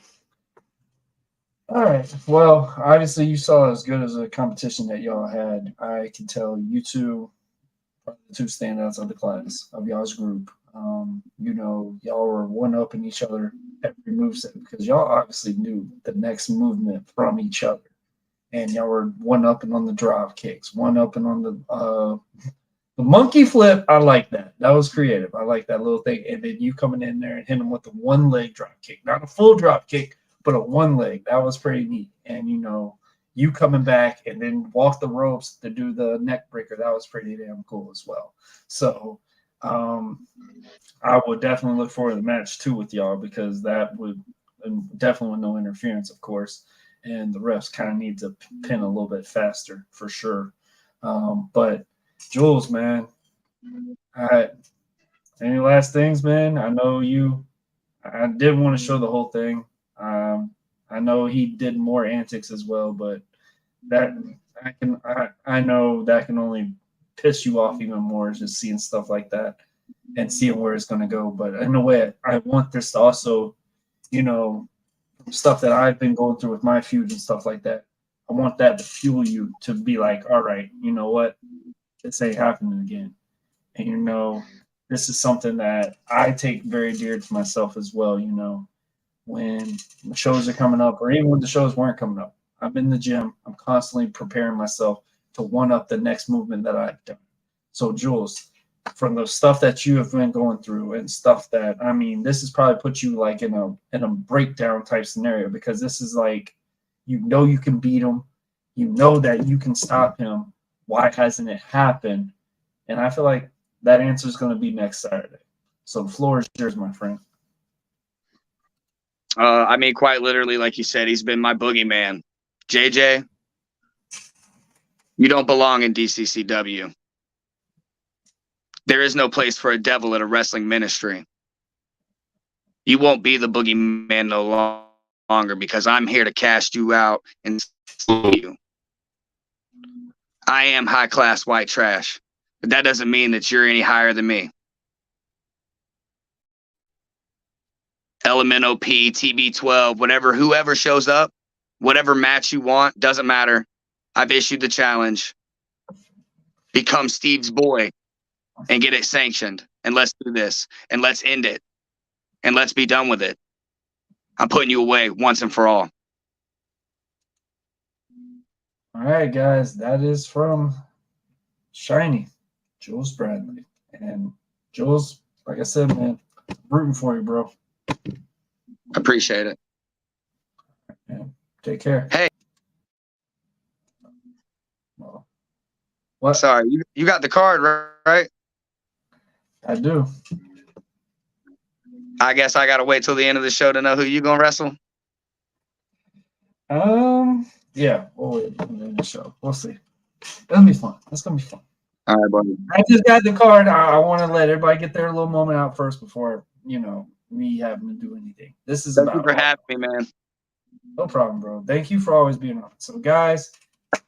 Speaker 1: All right. Well, obviously you saw as good as a competition that y'all had. I can tell you two are the two standouts of the class of y'all's group. Y'all were one-upping each other every moveset because y'all obviously knew the next movement from each other. And y'all were one-upping on the drop kicks, one-upping on the The monkey flip, I like that. That was creative. I like that little thing. And then you coming in there and hitting him with the one leg drop kick, not a full drop kick, but a one leg. That was pretty neat. And you coming back and then walk the ropes to do the neck breaker. That was pretty damn cool as well. So I would definitely look forward to the match too with y'all, because that would definitely with no interference, of course. And the refs kind of need to pin a little bit faster for sure. But Jules, man, any last things, man? I know I didn't want to show the whole thing. I know he did more antics as well, but that I know that can only piss you off even more, just seeing stuff like that and seeing where it's going to go. But in a way, I want this to also, stuff that I've been going through with my feuds and stuff like that. I want that to fuel you to be like, all right, you know what? This ain't happening again. And, this is something that I take very dear to myself as well, when the shows are coming up, or even when the shows weren't coming up. I'm in the gym. I'm constantly preparing myself to one up the next movement that I've done. So, Jules, from the stuff that you have been going through and stuff that, this has probably put you like in a breakdown type scenario, because this is like, you can beat him. You know that you can stop him. Why hasn't it happened? And I feel like that answer is going to be next Saturday. So the floor is yours, my friend.
Speaker 5: Quite literally, like you said, he's been my boogeyman. JJ, you don't belong in DCCW. There is no place for a devil in a wrestling ministry. You won't be the boogeyman no longer, because I'm here to cast you out and slow you. I am high-class white trash, but that doesn't mean that you're any higher than me. Element OP, TB12, whoever shows up, whatever match you want, doesn't matter. I've issued the challenge. Become Steve's boy and get it sanctioned. And let's do this. And let's end it. And let's be done with it. I'm putting you away once and for all.
Speaker 1: All right, guys. That is from Shiny, Jules Bradley. And Jules, like I said, man, rooting for you, bro.
Speaker 5: Appreciate it.
Speaker 1: Man, take care.
Speaker 5: Hey.
Speaker 1: Well, what?
Speaker 5: Sorry, you got the card, right?
Speaker 1: I do.
Speaker 5: I guess I gotta wait till the end of the show to know who you gonna wrestle.
Speaker 1: Yeah, we'll wait till the end of the show. We'll see. It'll be fun. It's gonna be fun.
Speaker 5: All right, buddy.
Speaker 1: I just got the card. I want to let everybody get their little moment out first before me having to do anything. This is
Speaker 5: Thank you for having me, man.
Speaker 1: No problem, bro. Thank you for always being on. So, guys,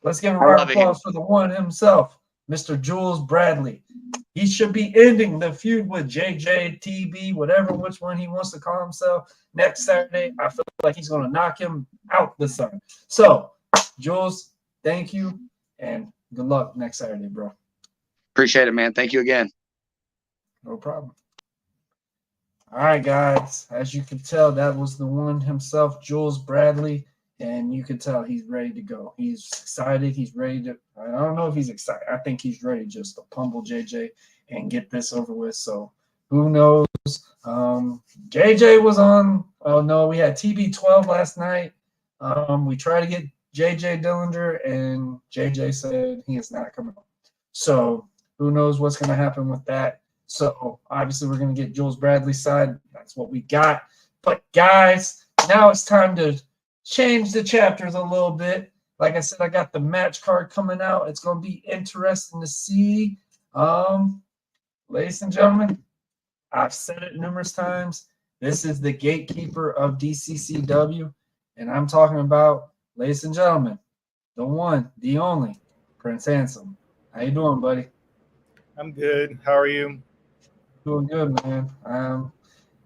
Speaker 1: let's give a round of applause for the one himself, Mr. Jules Bradley. He should be ending the feud with JJ, TB, which one he wants to call himself, next Saturday. I feel like he's going to knock him out this time. So, Jules, thank you, and good luck next Saturday, bro.
Speaker 5: Appreciate it, man. Thank you again.
Speaker 1: No problem. All right, guys. As you can tell, that was the one himself, Jules Bradley, and you can tell he's ready to go. He's excited. He's ready to – I don't know if he's excited. I think he's ready just to pummel JJ and get this over with. So, who knows? JJ was on – oh, no, we had TB12 last night. We tried to get JJ Dillinger, and JJ said he is not coming on. So, who knows what's going to happen with that. So, obviously, we're going to get Jules Bradley's side. That's what we got. But, guys, now it's time to change the chapters a little bit. Like I said, I got the match card coming out. It's going to be interesting to see. Ladies and gentlemen, I've said it numerous times. This is the gatekeeper of DCCW. And I'm talking about, ladies and gentlemen, the one, the only, Prince Handsome. How you doing, buddy?
Speaker 9: I'm good. How are you?
Speaker 1: Doing good, man.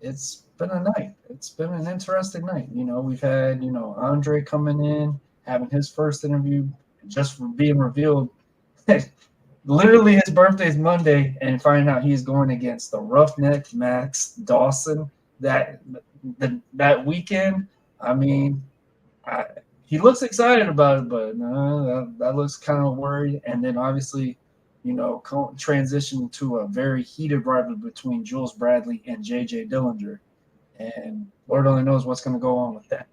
Speaker 1: It's been a night. It's been an interesting night. We've had, Andre coming in, having his first interview, just for being revealed. Literally, his birthday is Monday, and finding out he's going against the Roughneck Max Dawson that weekend. He looks excited about it, but that looks kind of worried. And then obviously, transition to a very heated rivalry between Jules Bradley and JJ Dillinger. And Lord only knows what's going to go on with that.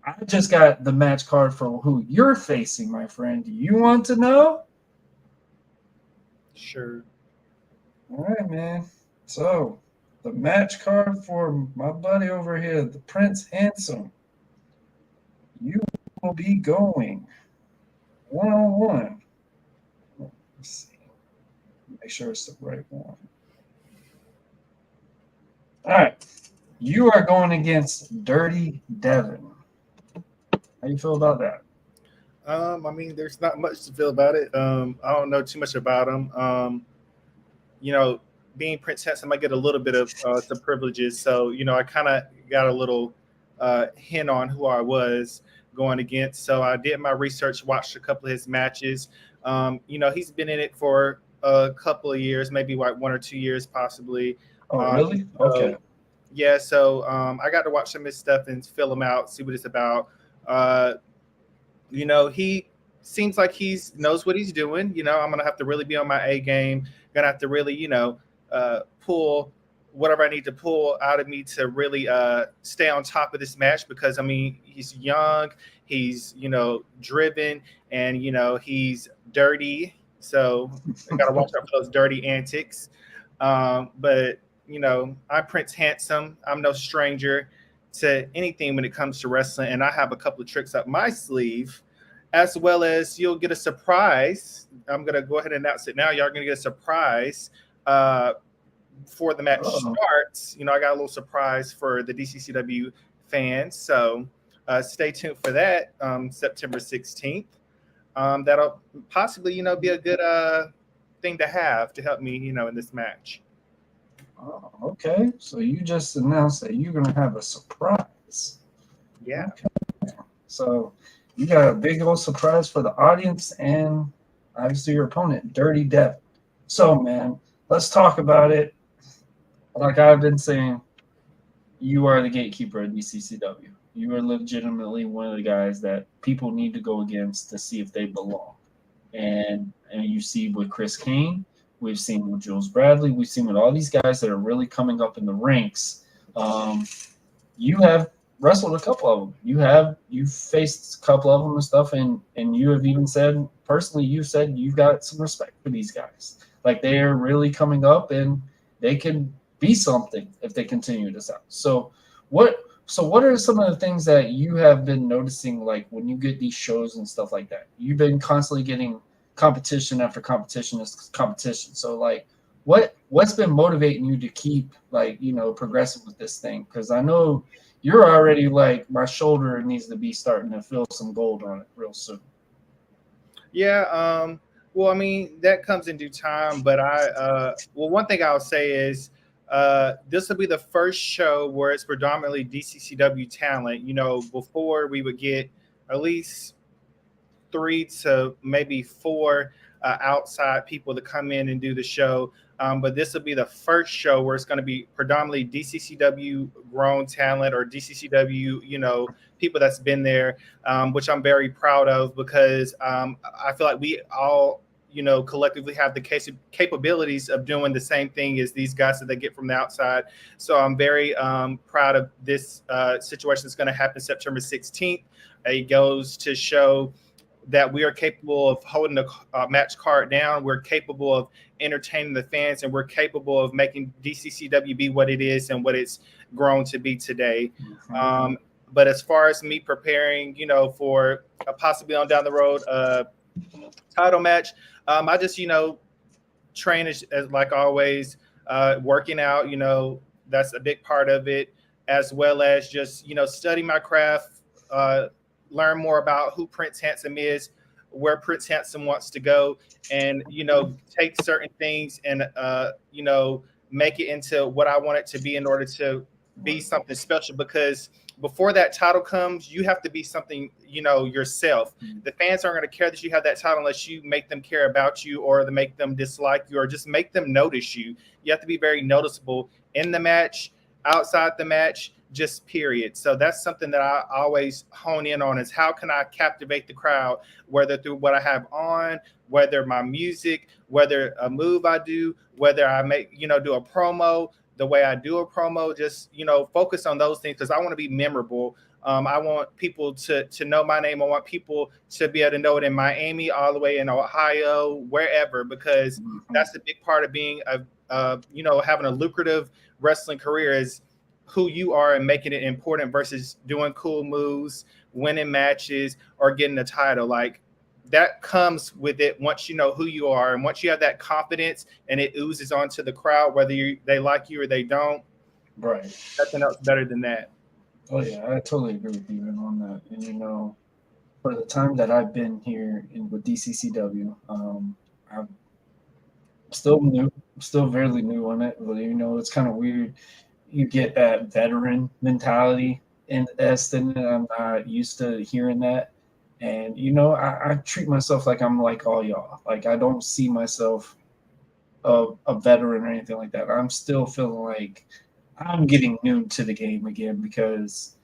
Speaker 1: I just got the match card for who you're facing, my friend. Do you want to know?
Speaker 9: Sure.
Speaker 1: All right, man. So, the match card for my buddy over here, the Prince Handsome. You will be going one-on-one. Let's see. Make sure it's the right one. All right. You are going against Dirty Devin. How you feel about that?
Speaker 9: I mean, there's not much to feel about it. I don't know too much about him. Being Prince Handsome, I get a little bit of some privileges. So, I kind of got a little hint on who I was going against. So I did my research, watched a couple of his matches. He's been in it for a couple of years, maybe like 1 or 2 years, possibly.
Speaker 1: Oh, really? Okay.
Speaker 9: Yeah, so I got to watch some of his stuff and fill him out, see what it's about. He seems like he knows what he's doing. I'm going to have to really be on my A game. Going to have to really, pull whatever I need to pull out of me to really stay on top of this match because, he's young, he's, driven, and, he's dirty. So I got to watch out for those dirty antics. But I'm Prince Handsome. I'm no stranger to anything when it comes to wrestling, and I have a couple of tricks up my sleeve, as well as you'll get a surprise. I'm gonna go ahead and announce it now. Y'all are gonna get a surprise before the match starts. I got a little surprise for the DCCW fans, so stay tuned for that. September 16th. That'll possibly be a good thing to have to help me in this match.
Speaker 1: Oh, okay. So you just announced that you're gonna have a surprise.
Speaker 9: Yeah.
Speaker 1: Okay. So you got a big old surprise for the audience and obviously your opponent, Dirty Devin. So man, let's talk about it. Like I've been saying, you are the gatekeeper of DCCW. You are legitimately one of the guys that people need to go against to see if they belong. And you see with Chris Kane. We've seen with Jules Bradley. We've seen with all these guys that are really coming up in the ranks. You have wrestled a couple of them. You've faced a couple of them and stuff, and you have even said personally, you said you've got some respect for these guys. Like they are really coming up, and they can be something if they continue this out. So what are some of the things that you have been noticing, like when you get these shows and stuff like that? You've been constantly getting competition after competition is competition. So like what's been motivating you to keep progressing with this thing? Because I know you're already like, my shoulder needs to be starting to feel some gold on it real soon.
Speaker 9: Yeah, well, that comes in due time, but one thing I'll say is this will be the first show where it's predominantly DCCW talent. Before we would get at least 3 to maybe 4 outside people to come in and do the show. But this will be the first show where it's going to be predominantly DCCW grown talent or DCCW, people that's been there, which I'm very proud of because I feel like we all, collectively have the capabilities of doing the same thing as these guys that they get from the outside. So I'm very proud of this situation that's going to happen September 16th. It goes to show that we are capable of holding a match card down. We're capable of entertaining the fans, and we're capable of making DCCW be what it is and what it's grown to be today. Mm-hmm. But as far as me preparing, for a possibly on down the road title match, I just, train as like always, working out, that's a big part of it, as well as just, study my craft, learn more about who Prince Handsome is, where Prince Handsome wants to go, and, take certain things and, make it into what I want it to be in order to be something special. Because before that title comes, you have to be something, yourself. The fans aren't going to care that you have that title unless you make them care about you or make them dislike you or just make them notice you. You have to be very noticeable in the match, outside the match, just period. So that's something that I always hone in on, is how can I captivate the crowd, whether through what I have on, whether my music, whether a move I do, whether I make, do a promo, the way I do a promo, just, focus on those things, because I want to be memorable. I want people to know my name. I want people to be able to know it in Miami, all the way in Ohio, wherever, because that's a big part of being having a lucrative wrestling career, is who you are and making it important versus doing cool moves, winning matches, or getting a title. Like, that comes with it once you know who you are, and once you have that confidence and it oozes onto the crowd, whether they like you or they don't.
Speaker 1: Right.
Speaker 9: Nothing else better than that.
Speaker 1: Oh yeah, I totally agree with you on that. And for the time that I've been here with DCCW, I'm still new, still fairly new on it. But it's kind of weird. You get that veteran mentality in Eston, and I'm not used to hearing that. And I treat myself like I'm like all y'all. Like, I don't see myself a veteran or anything like that. I'm still feeling like I'm getting new to the game again, because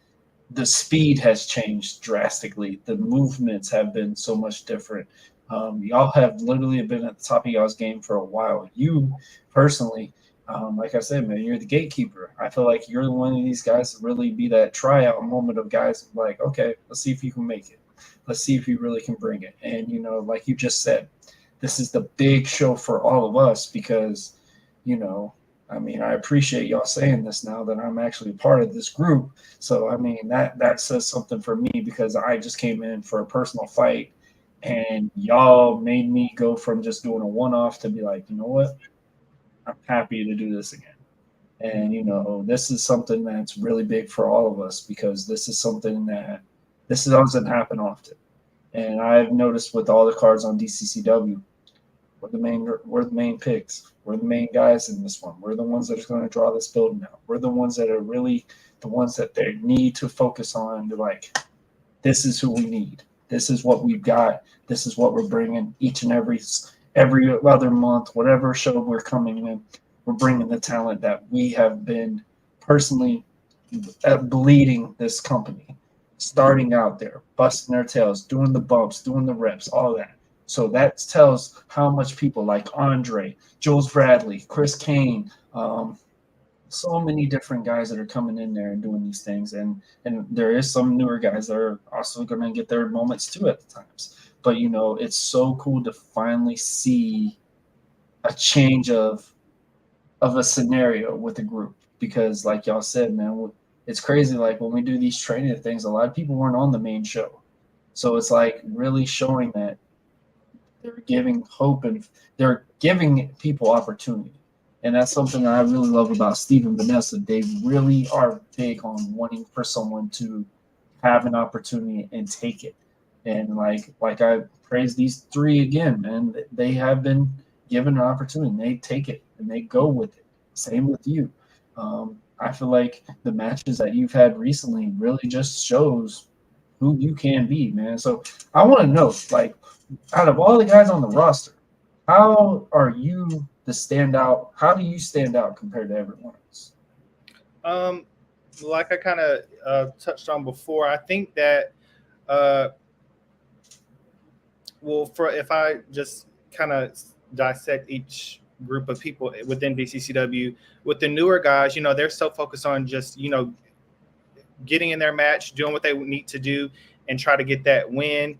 Speaker 1: the speed has changed drastically. The movements have been so much different. Y'all have literally been at the top of y'all's game for a while. You personally, like I said, man, you're the gatekeeper. I feel like you're one of these guys to really be that tryout moment of guys like, okay, let's see if you can make it. Let's see if you really can bring it. And, like you just said, this is the big show for all of us, because, I appreciate y'all saying this now that I'm actually part of this group. So, that says something for me, because I just came in for a personal fight, and y'all made me go from just doing a one-off to be like, you know what? I'm happy to do this again. And, this is something that's really big for all of us, because this is something that doesn't happen often. And I've noticed with all the cards on DCCW, we're the main picks. We're the main guys in this one. We're the ones that are going to draw this building out. We're the ones that are really the ones that they need to focus on. They're like, this is who we need. This is what we've got. This is what we're bringing each and every other month, whatever show we're coming in. We're bringing the talent that we have been personally bleeding this company, starting out there, busting their tails, doing the bumps, doing the reps, all that. So that tells how much people like Andre, Jules Bradley, Chris Kane, so many different guys that are coming in there and doing these things. And there is some newer guys that are also going to get their moments too at the times. But, it's so cool to finally see a change of a scenario with the group, because like y'all said, man, it's crazy. Like, when we do these training things, a lot of people weren't on the main show. So it's like really showing that they're giving hope and they're giving people opportunity. And that's something that I really love about Steve and Vanessa. They really are big on wanting for someone to have an opportunity and take it. And like I praise these three again, man. They have been given an opportunity, and they take it and they go with it. Same with you. I feel like the matches that you've had recently really just shows who you can be, man. So I want to know, like, out of all the guys on the roster, how are you the standout? How do you stand out compared to everyone else?
Speaker 9: Like I kind of touched on before, I think that, if I just kind of dissect each group of people within DCCW, with the newer guys, they're so focused on just, getting in their match, doing what they need to do, and try to get that win.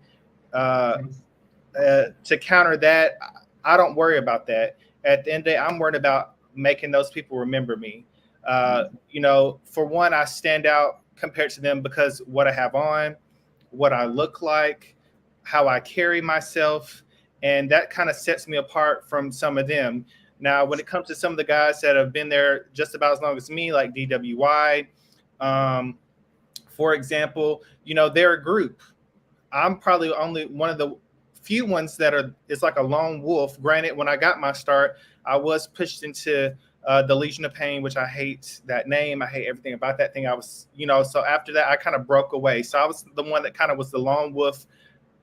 Speaker 9: To counter that, I don't worry about that. At the end of the day, I'm worried about making those people remember me. For one, I stand out compared to them because what I have on, what I look like, how I carry myself, and that kind of sets me apart from some of them. Now, when it comes to some of the guys that have been there just about as long as me, like DWY, for example, they're a group. I'm probably only one of the few ones that it's like a lone wolf. Granted, when I got my start, I was pushed into the Legion of Pain, which I hate that name. I hate everything about that thing. I was, so after that, I kind of broke away. So I was the one that kind of was the lone wolf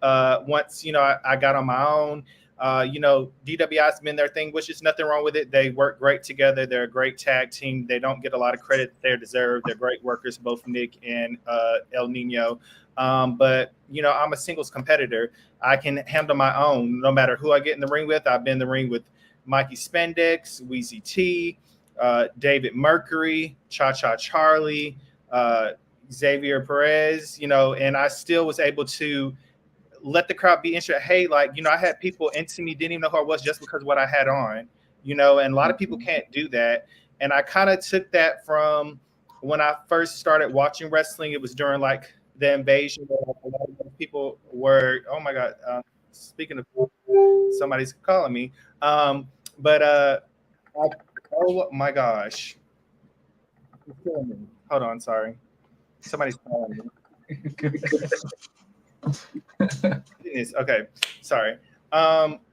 Speaker 9: once, I got on my own. DWI's been their thing, which is nothing wrong with it. They work great together. They're a great tag team. They don't get a lot of credit they deserve. They're great workers, both Nick and El Nino. But I'm a singles competitor. I can handle my own, no matter who I get in the ring with. I've been in the ring with Mikey Spandex, Weezy T, David Mercury, Cha Cha Charlie, Xavier Perez, and I still was able to let the crowd be interested. Hey, I had people into me, didn't even know who I was just because of what I had on, and a lot of people can't do that. And I kind of took that from when I first started watching wrestling. It was during the invasion. A lot of people were, oh my God, speaking of, somebody's calling me. Oh my gosh. It's killing me. Hold on, sorry. Somebody's calling me. Okay, sorry.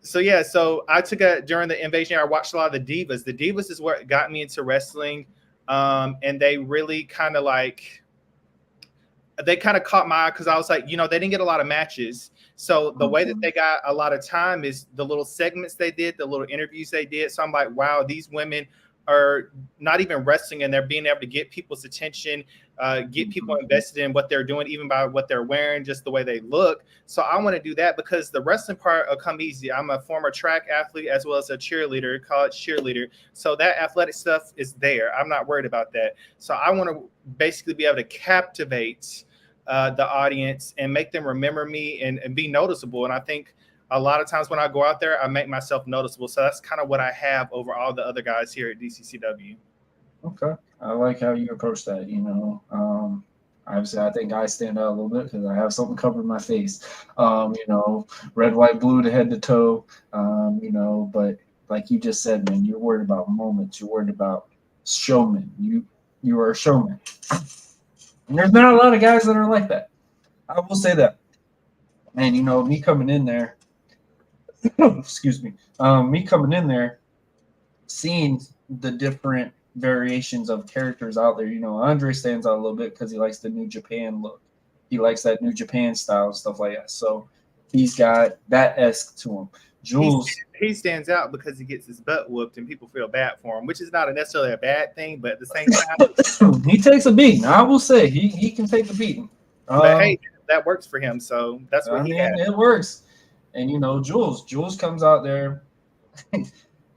Speaker 9: So I took during the invasion, I watched a lot of the Divas. The Divas is what got me into wrestling. And they really kind of caught my eye because I was like, they didn't get a lot of matches. So the way that they got a lot of time is the little segments they did, the little interviews they did. So I'm like, wow, these women are not even wrestling and they're being able to get people's attention, get people invested in what they're doing, even by what they're wearing, just the way they look. So I want to do that because the wrestling part will come easy. I'm a former track athlete as well as a cheerleader, college cheerleader. So that athletic stuff is there. I'm not worried about that. So I want to basically be able to captivate the audience and make them remember me and be noticeable. And I think a lot of times when I go out there, I make myself noticeable. So that's kind of what I have over all the other guys here at DCCW.
Speaker 1: Okay. I like how you approach that, Obviously, I think I stand out a little bit because I have something covering my face. Red, white, blue to head to toe, but like you just said, man, you're worried about moments. You're worried about showman. You are a showman. And there's not a lot of guys that are like that. I will say that. And, me coming in there, excuse me, me coming in there, seeing the different variations of characters out there. Andre stands out a little bit because he likes the New Japan look. He likes that New Japan style and stuff like that. So he's got that esque to him. Jules,
Speaker 9: he stands out because he gets his butt whooped and people feel bad for him, which is not necessarily a bad thing, but at the same time,
Speaker 1: he takes a beating. I will say he can take a beating.
Speaker 9: But hey, that works for him, so that's what he has.
Speaker 1: It works. And Jules comes out there.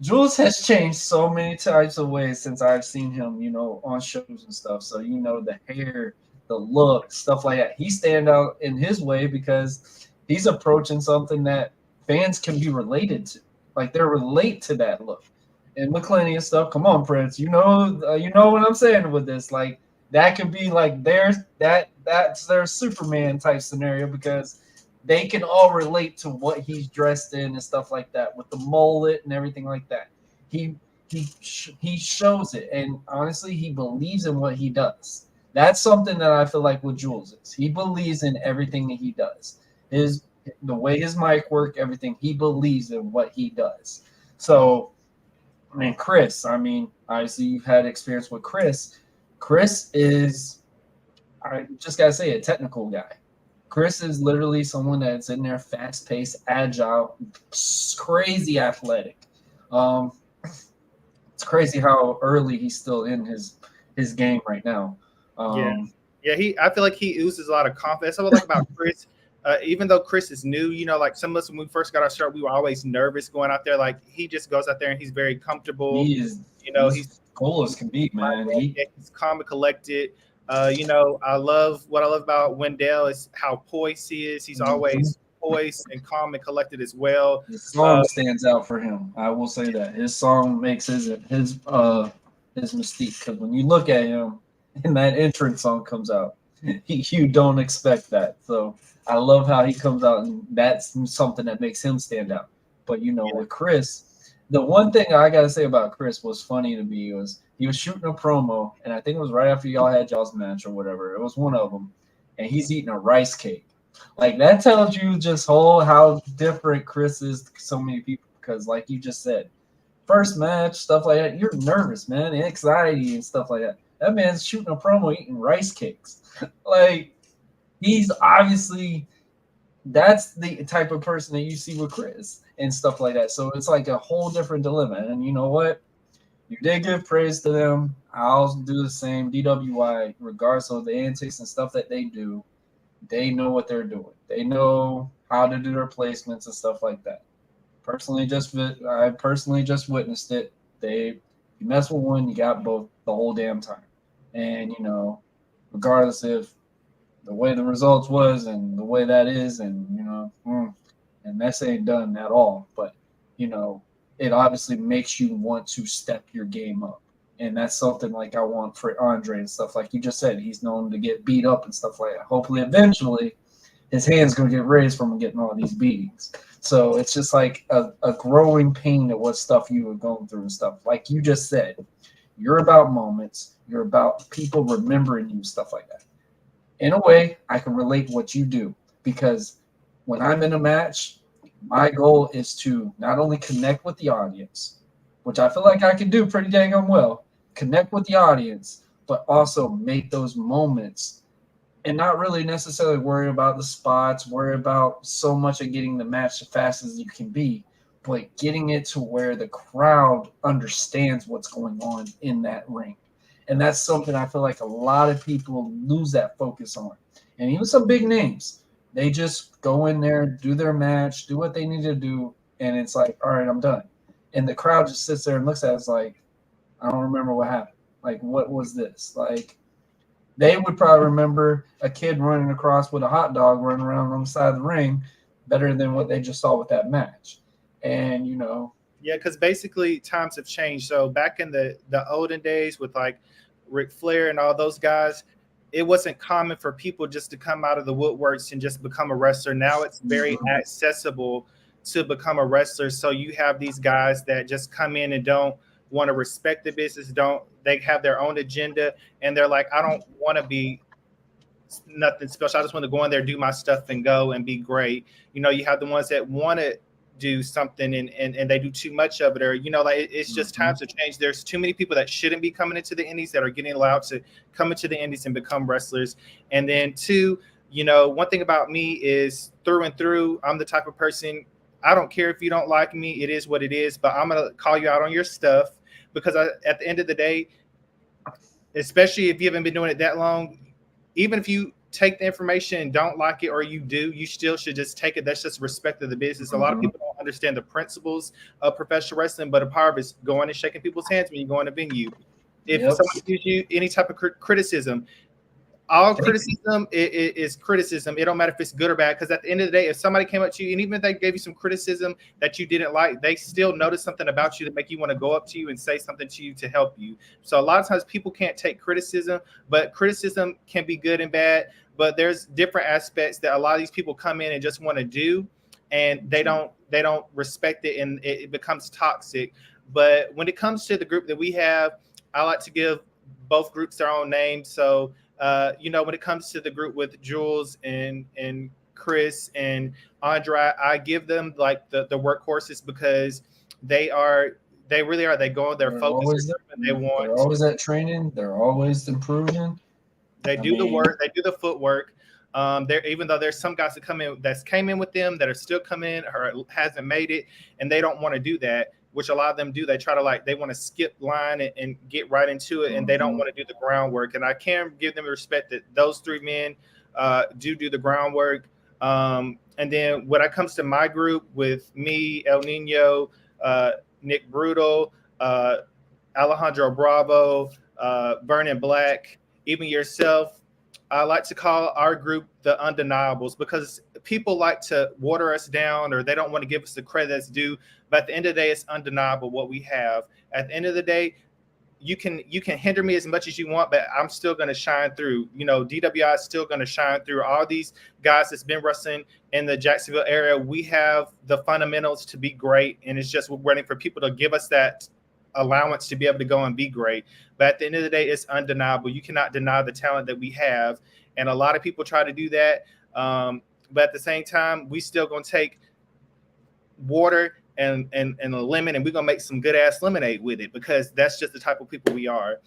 Speaker 1: Jules has changed so many types of ways since I've seen him, on shows and stuff. So, the hair, the look, stuff like that. He stand out in his way because he's approaching something that fans can be related to. Like they relate to that look. And Macclenny and stuff. Come on, Prince. You know what I'm saying with this. Like that could be like that's their Superman type scenario because they can all relate to what he's dressed in and stuff like that with the mullet and everything like that. He shows it, and honestly, he believes in what he does. That's something that I feel like with Jules is. He believes in everything that he does. The way his mic work, everything. He believes in what he does. So, Chris. Obviously, you've had experience with Chris. Chris is, I just gotta say, a technical guy. Chris is literally someone that's in there, fast-paced, agile, crazy athletic. It's crazy how early he's still in his game right now.
Speaker 9: I feel like he oozes a lot of confidence. That's what I like about Chris. Even though Chris is new, like some of us when we first got our start, we were always nervous going out there. Like he just goes out there and he's very comfortable.
Speaker 1: He's cool as can be, man.
Speaker 9: He's calm and collected. I love about Wendell is how poised he is. He's always poised and calm and collected as well.
Speaker 1: His song stands out for him. I will say that his song makes his mystique because when you look at him and that entrance song comes out, you don't expect that. So I love how he comes out, and that's something that makes him stand out. But with Chris, the one thing I gotta say about Chris was funny to me was he was shooting a promo, and I think it was right after y'all had y'all's match or whatever. It was one of them, and he's eating a rice cake. Like that tells you just how different Chris is to so many people. Because like you just said, first match, stuff like that, you're nervous, man, anxiety and stuff like that. That man's shooting a promo eating rice cakes. Like he's obviously that's the type of person that you see with Chris. and stuff like that. So it's like a whole different dilemma. And you know what? You did give praise to them. I'll do the same. DWI, regardless of the antics and stuff that they do, they know what they're doing. They know how to do their placements and stuff like that. I personally just witnessed it. You mess with one, you got both the whole damn time. And you know, regardless if the way the results was and the way that is, and you know, and mess ain't done at all. But you know, it obviously makes you want to step your game up. And that's something like I want for Andre and stuff. Like you just said, he's known to get beat up and stuff like that. Hopefully, eventually, his hand's going to get raised from getting all these beatings. So it's just like a growing pain at what stuff you were going through and stuff. Like you just said, you're about moments. You're about people remembering you, stuff like that. In a way, I can relate what you do because when I'm in a match, my goal is to not only connect with the audience, which I feel like I can do pretty dang on well, connect with the audience, but also make those moments and not really necessarily worry about the spots, worry about so much of getting the match as fast as you can be, but getting it to where the crowd understands what's going on in that ring. And that's something I feel like a lot of people lose that focus on. And even some big names, they just go in there, do their match, do what they need to do, and it's like, all right, I'm done. And the crowd just sits there and looks at us like, I don't remember what happened. Like, what was this? Like, they would probably remember a kid running across with a hot dog running around on the side of the ring better than what they just saw with that match. And, you know.
Speaker 9: Yeah, because basically times have changed. So back in the olden days with like Ric Flair and all those guys, it wasn't common for people just to come out of the woodworks and just become a wrestler. Now it's very accessible to become a wrestler. So you have these guys that just come in and don't want to respect the business, they have their own agenda, and they're like, I don't want to be nothing special. I just want to go in there, do my stuff, and go and be great. You know, you have the ones that want to do something and they do too much of it, or you know, like it's just times to change. There's too many people that shouldn't be coming into the indies that are getting allowed to come into the indies and become wrestlers. And then two, you know, one thing about me is through and through, I'm the type of person, I don't care if you don't like me, it is what it is, but I'm going to call you out on your stuff because at the end of the day, especially if you haven't been doing it that long, even if you take the information and don't like it, or you still should just take it. That's just respect of the business. A lot of people don't understand the principles of professional wrestling, but a part of it is going and shaking people's hands when you go in a venue. If someone gives you any type of criticism, all criticism is criticism. It don't matter if it's good or bad, because at the end of the day, if somebody came up to you, and even if they gave you some criticism that you didn't like, they still notice something about you that make you want to go up to you and say something to you to help you. So a lot of times people can't take criticism, but criticism can be good and bad. But there's different aspects that a lot of these people come in and just want to do, and they don't respect it, and it becomes toxic. But when it comes to the group that we have, I like to give both groups their own names. So you know, when it comes to the group with Jules and Chris and Andre, I give them like the workhorses because they really are. They go, they're focused. They're
Speaker 1: always at training. They're always improving.
Speaker 9: They do the work. They do the footwork. Even though there's some guys that came in with them that are still coming or hasn't made it, and they don't want to do that, which a lot of them do. They try to they want to skip line and get right into it, and they don't want to do the groundwork. And I can give them respect that those three men do the groundwork. And then when it comes to my group with me, El Nino, Nick Brutal, Alejandro Bravo, Vernon Black, even yourself, I like to call our group the undeniables, because people like to water us down, or they don't want to give us the credit that's due. But at the end of the day, it's undeniable what we have. At the end of the day, you can hinder me as much as you want, but I'm still going to shine through. You know, DWI is still going to shine through. All these guys that's been wrestling in the Jacksonville area, we have the fundamentals to be great, and it's just we're waiting for people to give us that allowance to be able to go and be great. But at the end of the day, it's undeniable. You cannot deny the talent that we have, and a lot of people try to do that. But at the same time, we still gonna take water and a lemon, and we're gonna make some good ass lemonade with it, because that's just the type of people we are.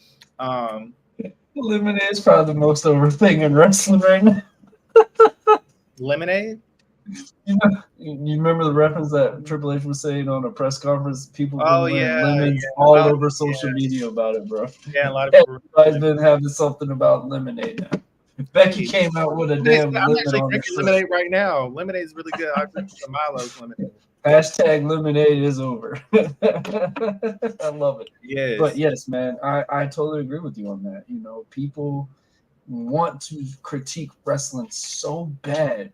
Speaker 1: Lemonade is probably the most over thing in wrestling right now.
Speaker 9: Lemonade?
Speaker 1: You remember the reference that Triple H was saying on a press conference? People
Speaker 9: Oh
Speaker 1: been wearing
Speaker 9: yeah,
Speaker 1: lemons
Speaker 9: yeah.
Speaker 1: all
Speaker 9: Oh,
Speaker 1: over social media about it, bro.
Speaker 9: yeah. A lot of people.
Speaker 1: Everybody's been having something about lemonade now. Becky
Speaker 9: Hey,
Speaker 1: came out with a
Speaker 9: lemonade's
Speaker 1: damn
Speaker 9: good. I'm
Speaker 1: lemon
Speaker 9: actually
Speaker 1: on her
Speaker 9: drinking
Speaker 1: shirt.
Speaker 9: lemonade right now. Lemonade is really good. I drink some Milo's lemonade.
Speaker 1: Hashtag lemonade is over. I love it.
Speaker 9: Yes.
Speaker 1: But yes, man, I totally agree with you on that. You know, people want to critique wrestling so bad.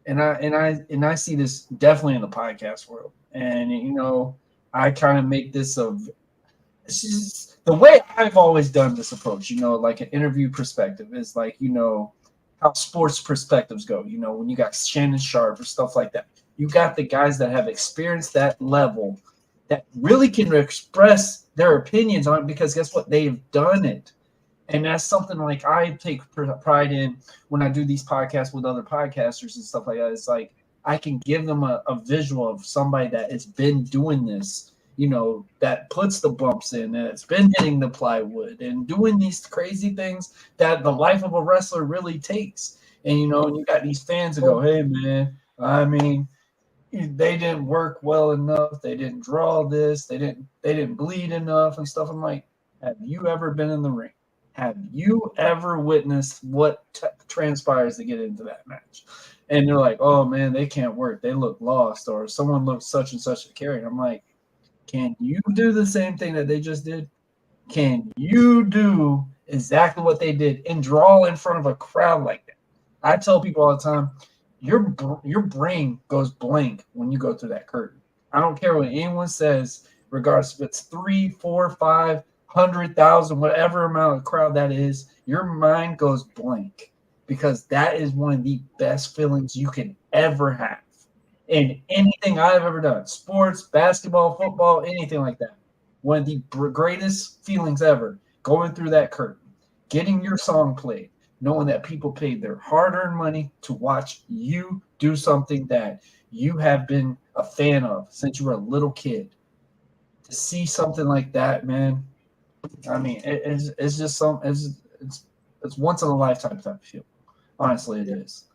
Speaker 1: And I see this definitely in the podcast world. And you know, I kind of make this the way I've always done this approach, you know, like an interview perspective is like, you know, how sports perspectives go, you know, when you got Shannon Sharp or stuff like that. You got the guys that have experienced that level that really can express their opinions on it because guess what? They've done it. And that's something like I take pride in when I do these podcasts with other podcasters and stuff like that. It's like I can give them a visual of somebody that has been doing this, you know, that puts the bumps in and it's been hitting the plywood and doing these crazy things that the life of a wrestler really takes. And, you know, and you got these fans that go, hey, man, I mean, they didn't work well enough. They didn't draw this. They didn't bleed enough and stuff. I'm like, have you ever been in the ring? Have you ever witnessed what transpires to get into that match? And they're like, oh man, they can't work. They look lost, or someone looks such and such a carry. I'm like, can you do the same thing that they just did? Can you do exactly what they did and draw in front of a crowd like that? I tell people all the time, your brain goes blank when you go through that curtain. I don't care what anyone says, regardless if it's 3, 4, 5, 100,000, whatever amount of crowd that is, your mind goes blank because that is one of the best feelings you can ever have in anything I've ever done. Sports, basketball, football, anything like that. One of the greatest feelings ever, going through that curtain, getting your song played, knowing that people paid their hard-earned money to watch you do something that you have been a fan of since you were a little kid. To see something like that, man, I mean, it's just it's once in a lifetime type of feel. Honestly, it is.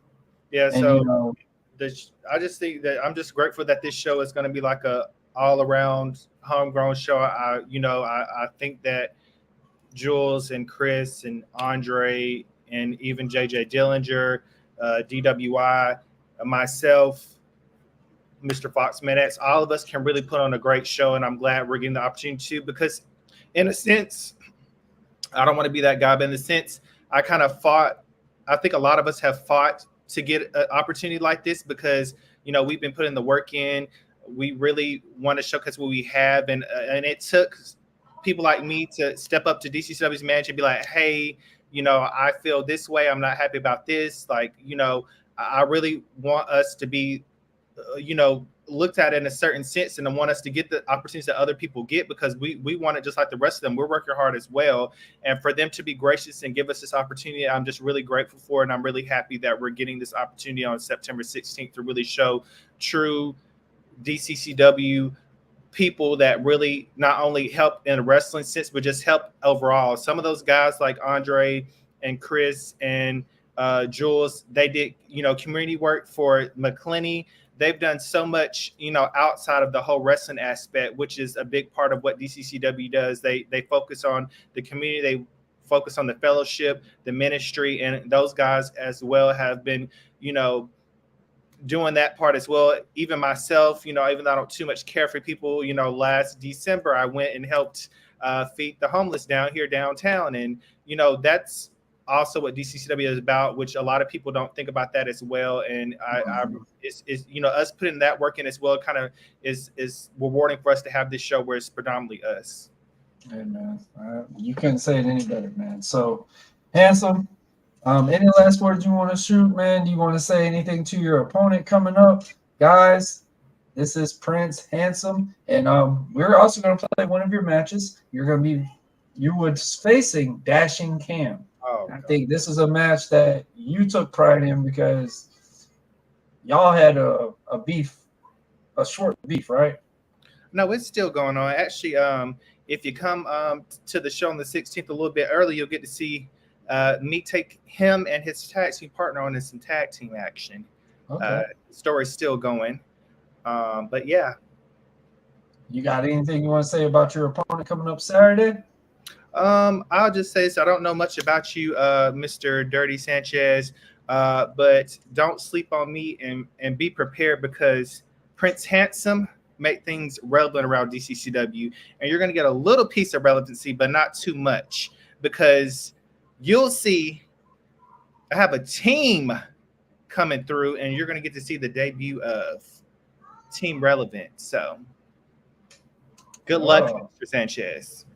Speaker 9: Yeah.
Speaker 1: And
Speaker 9: So
Speaker 1: you know,
Speaker 9: I just think that I'm just grateful that this show is going to be like a all around homegrown show. I think that Jules and Chris and Andre and even JJ Dillinger, DWI, myself, Mr. Fox Medex, all of us can really put on a great show, and I'm glad we're getting the opportunity to because, in a sense, I don't want to be that guy, but in a sense, I kind of fought. I think a lot of us have fought to get an opportunity like this because, you know, we've been putting the work in. We really want to showcase what we have, and it took people like me to step up to DCW's manager and be like, hey, you know, I feel this way. I'm not happy about this. Like, you know, I really want us to be, you know, looked at in a certain sense, and I want us to get the opportunities that other people get because we want it just like the rest of them. We're working hard as well, and for them to be gracious and give us this opportunity, I'm just really grateful for it, and I'm really happy that we're getting this opportunity on September 16th to really show true DCCW people that really not only help in a wrestling sense, but just help overall. Some of those guys like Andre and Chris and Jules, they did, you know, community work for Macclenny. They've done so much, you know, outside of the whole wrestling aspect, which is a big part of what DCCW does. They focus on the community. They focus on the fellowship, the ministry, and those guys as well have been, you know, doing that part as well. Even myself, you know, even though I don't too much care for people, you know, last December, I went and helped feed the homeless down here downtown. And, you know, that's also what DCCW is about, which a lot of people don't think about that as well. And it's you know, us putting that work in as well kind of is rewarding for us to have this show where it's predominantly us.
Speaker 1: hey man, you couldn't say it any better, man. So, Handsome, any last words you want to shoot, man? Do you want to say anything to your opponent coming up, guys? This is Prince Handsome, and we're also going to play one of your matches. You were facing Dashing Cam.
Speaker 9: Oh,
Speaker 1: I think this is a match that you took pride in because y'all had a short beef, right?
Speaker 9: No, it's still going on. Actually, if you come to the show on the 16th a little bit early, you'll get to see me take him and his tag team partner on in some tag team action.
Speaker 1: Okay.
Speaker 9: Story's still going. But yeah.
Speaker 1: You got anything you want to say about your opponent coming up Saturday?
Speaker 9: I'll just say this. I don't know much about you, Mr. Dirty Sanchez, but don't sleep on me and be prepared because Prince Handsome make things relevant around DCCW, and you're going to get a little piece of relevancy, but not too much, because you'll see I have a team coming through, and you're going to get to see the debut of Team Relevant. So good luck, Mr. Sanchez.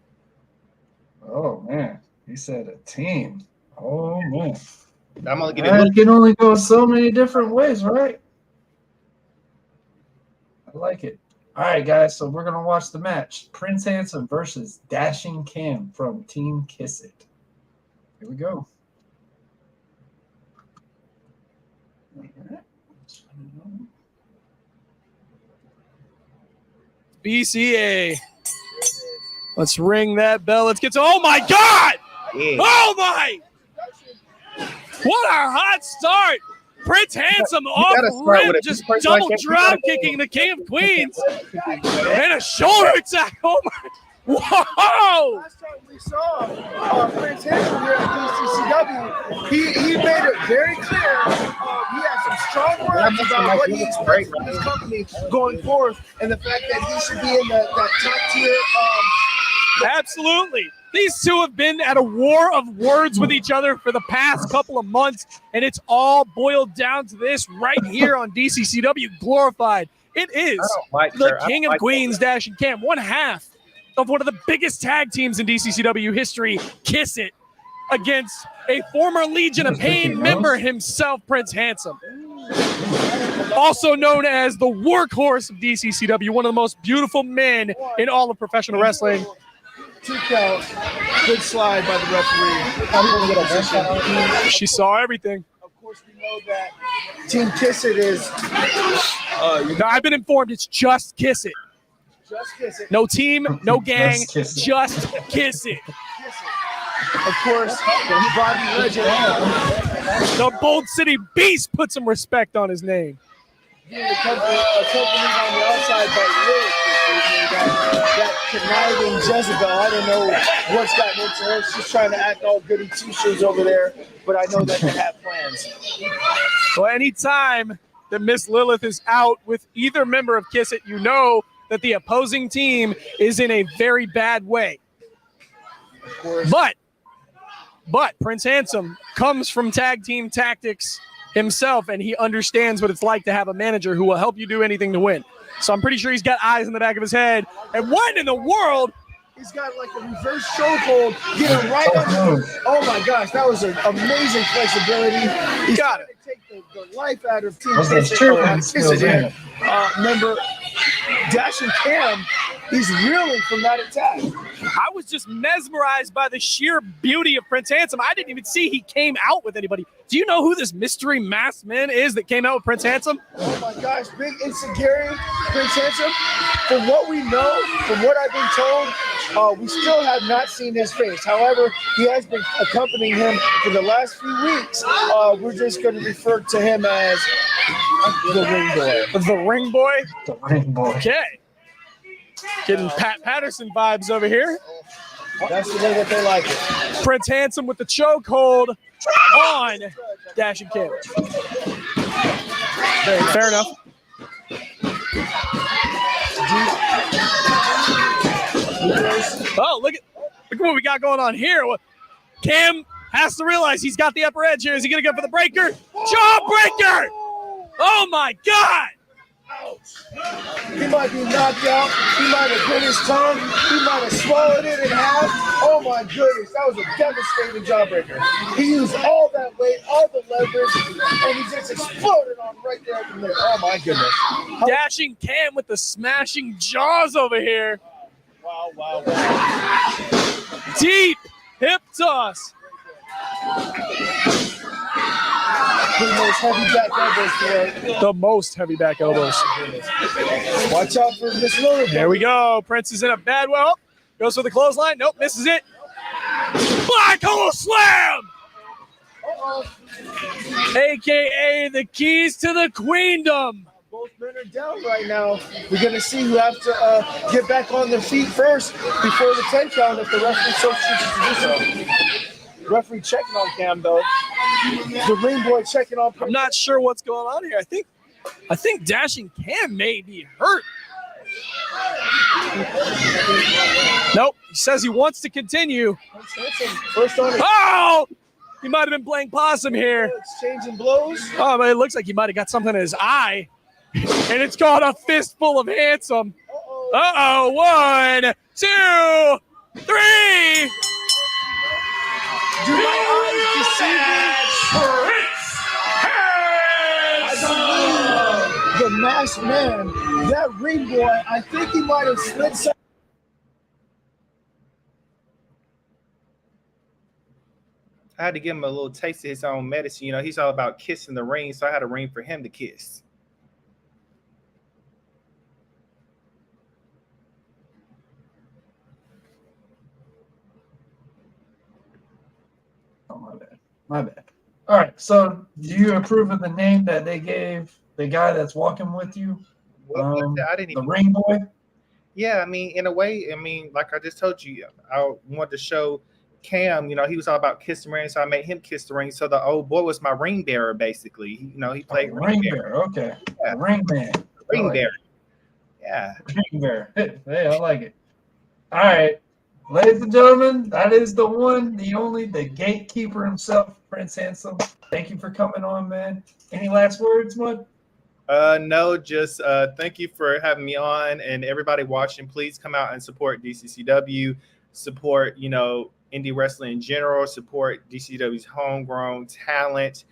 Speaker 1: Oh man, he said a team. Oh man,
Speaker 9: I'm gonna give
Speaker 1: it can only go so many different ways, right? I like it. All right, guys, so we're gonna watch the match: Prince Handsome versus Dashing Cam from Team Kiss It. Here we go. All right.
Speaker 8: BCA. Let's ring that bell. Let's get to. Oh my God!
Speaker 9: Yeah.
Speaker 8: Oh my! What a hot start! Prince Handsome off rip, just double drop kicking the King of Queens, and a shoulder attack. Oh my! Whoa!
Speaker 7: Last time we saw Prince Handsome here at DCCW, he made it very clear. He had some strong words about what he expects from his company going forward, and the fact that he should be in that top tier.
Speaker 8: Absolutely. These two have been at a war of words with each other for the past couple of months, and it's all boiled down to this right here on DCCW Glorified. It is the King of Queens, Dashing Cam, one half of one of the biggest tag teams in DCCW history, Kiss It, against a former Legion of Pain member himself, Prince Handsome. Also known as the workhorse of DCCW, one of the most beautiful men in all of professional wrestling.
Speaker 7: 2 count. Good slide by the referee.
Speaker 8: She saw everything.
Speaker 7: Of course, we know that Team Kiss It is.
Speaker 8: I've been informed it's just Kiss It.
Speaker 7: Just Kiss It.
Speaker 8: No team, no gang,
Speaker 1: Just
Speaker 8: Kiss It.
Speaker 7: Of course, the Bobby legend.
Speaker 8: The Bold City Beast put some respect on his name.
Speaker 7: Being accompanied on the outside by Liz this evening, that conniving Jezebel. I don't know what's gotten into her. She's trying to act all goody two-shoes over there, but I know that they have plans.
Speaker 8: Well, anytime that Miss Lilith is out with either member of Kiss It, you know that the opposing team is in a very bad way.
Speaker 7: Of course.
Speaker 8: But Prince Handsome comes from tag team tactics himself, and he understands what it's like to have a manager who will help you do anything to win. So I'm pretty sure he's got eyes in the back of his head. And what in the world?
Speaker 7: He's got like a reverse chokehold, getting right under. Oh my gosh, that was an amazing flexibility. He's got to take the life out of Team Kiss It. Member Dashing Cam, he's reeling from that attack.
Speaker 8: I was just mesmerized by the sheer beauty of Prince Handsome. I didn't even see he came out with anybody. Do you know who this mystery masked man is that came out with Prince Handsome?
Speaker 7: Oh my gosh, big insecurity, Prince Handsome. From what we know, from what I've been told, we still have not seen his face. However, he has been accompanying him for the last few weeks. We're just going to refer to him as the Ring Boy.
Speaker 8: The Ring Boy?
Speaker 1: The Ring Boy.
Speaker 8: Okay. Getting Pat Patterson vibes over here.
Speaker 7: That's the way that they like it.
Speaker 8: Prince Handsome with the chokehold on Dashing Cam. Fair enough. Oh, look at what we got going on here. Cam has to realize he's got the upper edge here. Is he going to go for the breaker? Jawbreaker! Oh, my God!
Speaker 7: He might be knocked out. He might have bit his tongue. He might have swallowed it in half. Oh my goodness, that was a devastating jawbreaker. He used all that weight, all the leverage, and he just exploded on right there in the middle. Oh my goodness.
Speaker 8: Dashing Cam with the smashing jaws over here.
Speaker 7: Wow, wow, wow.
Speaker 8: Deep hip toss.
Speaker 7: The most heavy back elbows for
Speaker 8: the most heavy back elbows.
Speaker 7: Watch out for Miss Lilith.
Speaker 8: There we go. Prince is in a bad way. Goes for the clothesline. Nope, misses it. Black hole slam. AKA the keys to the queendom.
Speaker 7: Both men are down right now. We're going to see who have to get back on their feet first before the 10 count if the referee so chooses to do so. Referee checking on Cam, though. The ring boy checking on.
Speaker 8: I'm not sure what's going on here. I think Dashing Cam may be hurt. Nope. He says he wants to continue.
Speaker 7: First on.
Speaker 8: Oh! He might have been playing possum here.
Speaker 7: Exchanging blows.
Speaker 8: Oh, but it looks like he might have got something in his eye. And it's called a fistful of handsome. Uh-oh. 1, 2, 3.
Speaker 7: Do my eyes deceive me? The masked man, that ring boy, I think he might have slid some.
Speaker 9: I had to give him a little taste of his own medicine. You know, he's all about kissing the ring, so I had a ring for him to kiss.
Speaker 1: Oh, my bad. My bad. All right. So, do you approve of the name that they gave the guy that's walking with you?
Speaker 9: I didn't
Speaker 1: the
Speaker 9: even.
Speaker 1: ring boy.
Speaker 9: Yeah, I mean, in a way, like I just told you, I wanted to show Cam, you know, he was all about kiss the ring, so I made him kiss the ring. So the old boy was my ring bearer, basically. He played
Speaker 1: ring bearer. Okay.
Speaker 9: Yeah.
Speaker 1: Ring man.
Speaker 9: Ring bearer. Yeah.
Speaker 1: Ring bearer. Hey, I like it. All right. Ladies and gentlemen, that is the one, the only, the gatekeeper himself, Prince Handsome. Thank you for coming on, man. Any last words, Mud?
Speaker 9: No, just thank you for having me on, and everybody watching, please come out and support DCCW, support, indie wrestling in general, support DCW's homegrown talent,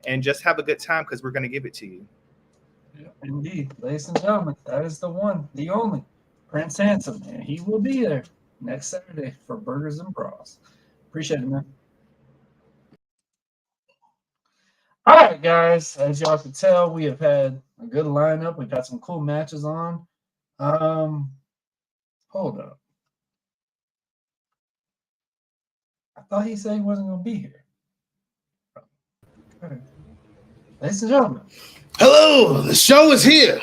Speaker 9: and just have a good time because we're going to give it to you.
Speaker 1: Yeah, indeed. Ladies and gentlemen, that is the one, the only, Prince Handsome, and he will be there next Saturday for Burgers and Brawls. Appreciate it, man. All right, guys. As y'all can tell, we have had a good lineup. We've got some cool matches on. Hold up. I thought he said he wasn't going to be here. Okay. Ladies and gentlemen.
Speaker 3: Hello, the show is here.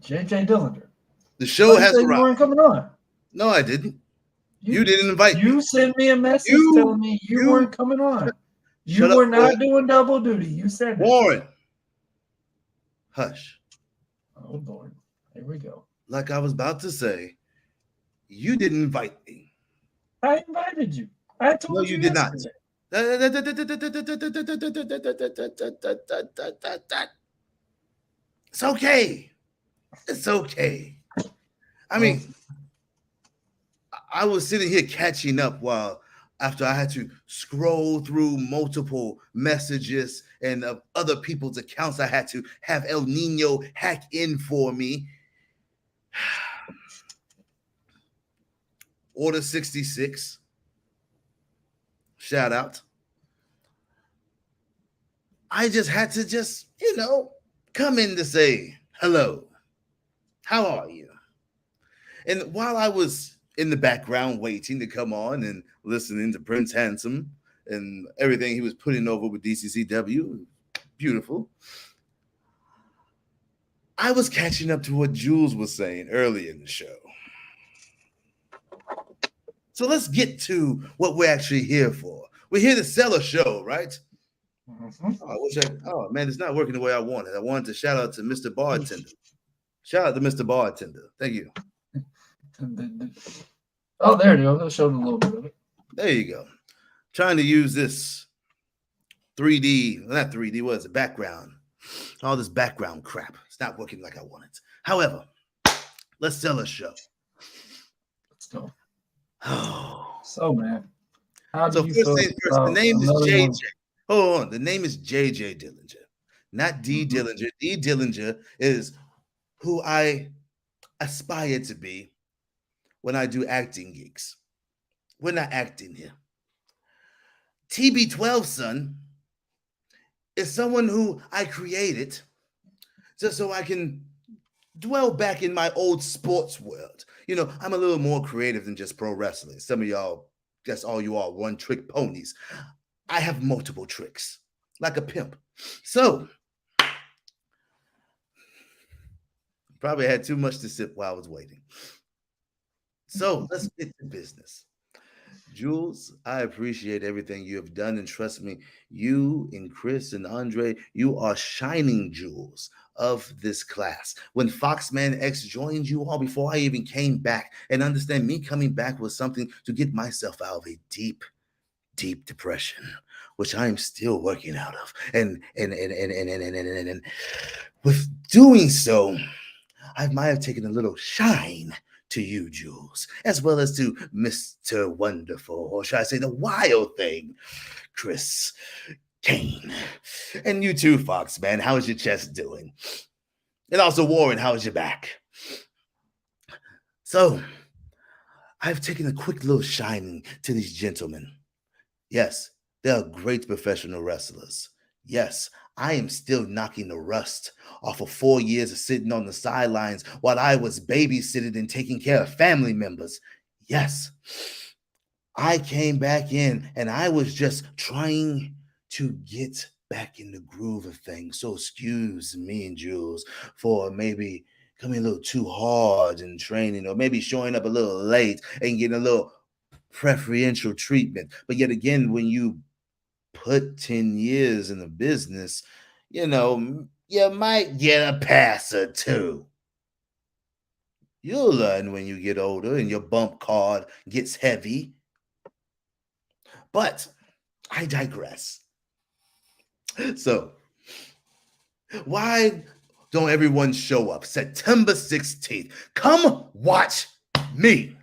Speaker 1: JJ Dillinger.
Speaker 3: The show has arrived.
Speaker 1: You weren't coming on.
Speaker 3: No, I didn't. You didn't invite me.
Speaker 1: You sent me a message telling me you weren't coming on. You were not doing double duty. You said that.
Speaker 3: Warren. Hush.
Speaker 1: Oh, Lord. Here we go.
Speaker 3: Like I was about to say, you didn't invite me.
Speaker 1: I invited you. I told
Speaker 3: no,
Speaker 1: you
Speaker 3: did not. It's okay. It's okay. I mean, I was sitting here catching up after I had to scroll through multiple messages and of other people's accounts. I had to have El Nino hack in for me. Order 66. Shout out. I just had to come in to say hello. How are you? And while I was in the background waiting to come on and listening to Prince Handsome and everything he was putting over with DCCW, beautiful, I was catching up to what Jules was saying earlier in the show. So let's get to what we're actually here for. We're here to sell a show, right?
Speaker 1: Mm-hmm.
Speaker 3: Oh man, it's not working the way I wanted. I wanted to shout out to Mr. Bartender. Shout out to Mr. Bartender. Thank you.
Speaker 1: Oh, there you go. That showed a little bit of it.
Speaker 3: There you go. Trying to use this 3D, not 3D, what is it? Background. All this background crap. It's not working like I want it. However, let's sell a show.
Speaker 1: Let's go.
Speaker 3: Oh.
Speaker 1: So, man. How do you
Speaker 3: first
Speaker 1: feel
Speaker 3: thing first, the name is JJ.
Speaker 1: one?
Speaker 3: Hold on. The name is JJ Dillinger, not D. Dillinger. D. Dillinger is who I aspire to be when I do acting gigs. We're not acting here. TB12, son, is someone who I created just so I can dwell back in my old sports world. I'm a little more creative than just pro wrestling. Some of y'all, guess all you all one-trick ponies. I have multiple tricks, like a pimp. So, probably had too much to sip while I was waiting. So, let's get to business. Jules, I appreciate everything you have done, and trust me, you and Chris and Andre, you are shining jewels of this class. When Foxman X joined you all before I even came back, and understand me coming back was something to get myself out of a deep, deep depression, which I am still working out of. And with doing so, I might have taken a little shine to you, Jules, as well as to Mr. Wonderful, or should I say the wild thing, Chris Kane. And you too, Fox, man. How's your chest doing? And also, Warren, how's your back? So, I've taken a quick little shining to these gentlemen. Yes, they are great professional wrestlers. Yes, I am still knocking the rust off of 4 years of sitting on the sidelines while I was babysitting and taking care of family members. Yes, I came back in and I was just trying to get back in the groove of things. So excuse me and Jules for maybe coming a little too hard in training, or maybe showing up a little late and getting a little preferential treatment. But yet again, when you put 10 years in the business, you might get a pass or two. You'll learn when you get older and your bump card gets heavy. But I digress. So, why don't everyone show up September 16th? Come watch me.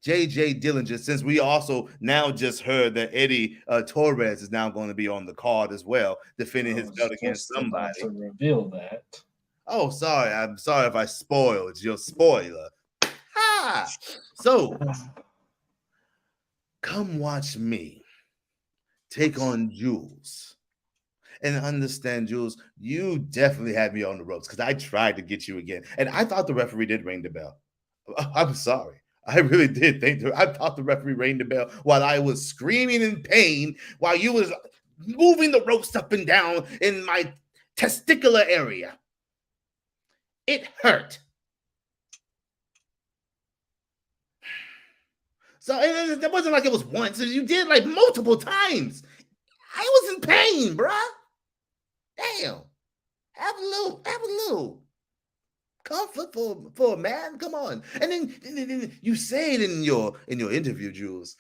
Speaker 3: JJ Dillinger, since we also now just heard that Eddie Torres is now going to be on the card as well, defending his belt against somebody.
Speaker 1: To reveal that.
Speaker 3: Oh, sorry. I'm sorry if I spoiled your spoiler. Ha! So, come watch me take on Jules. And understand, Jules, you definitely had me on the ropes because I tried to get you again. And I thought the referee did ring the bell. I'm sorry. I really did I thought the referee rang the bell while I was screaming in pain while you was moving the ropes up and down in my testicular area. It hurt. So it wasn't like it was once. You did like multiple times. I was in pain, bruh. Damn. Have a little comfort for a man. Come on. And then you say it in your interview, Jules.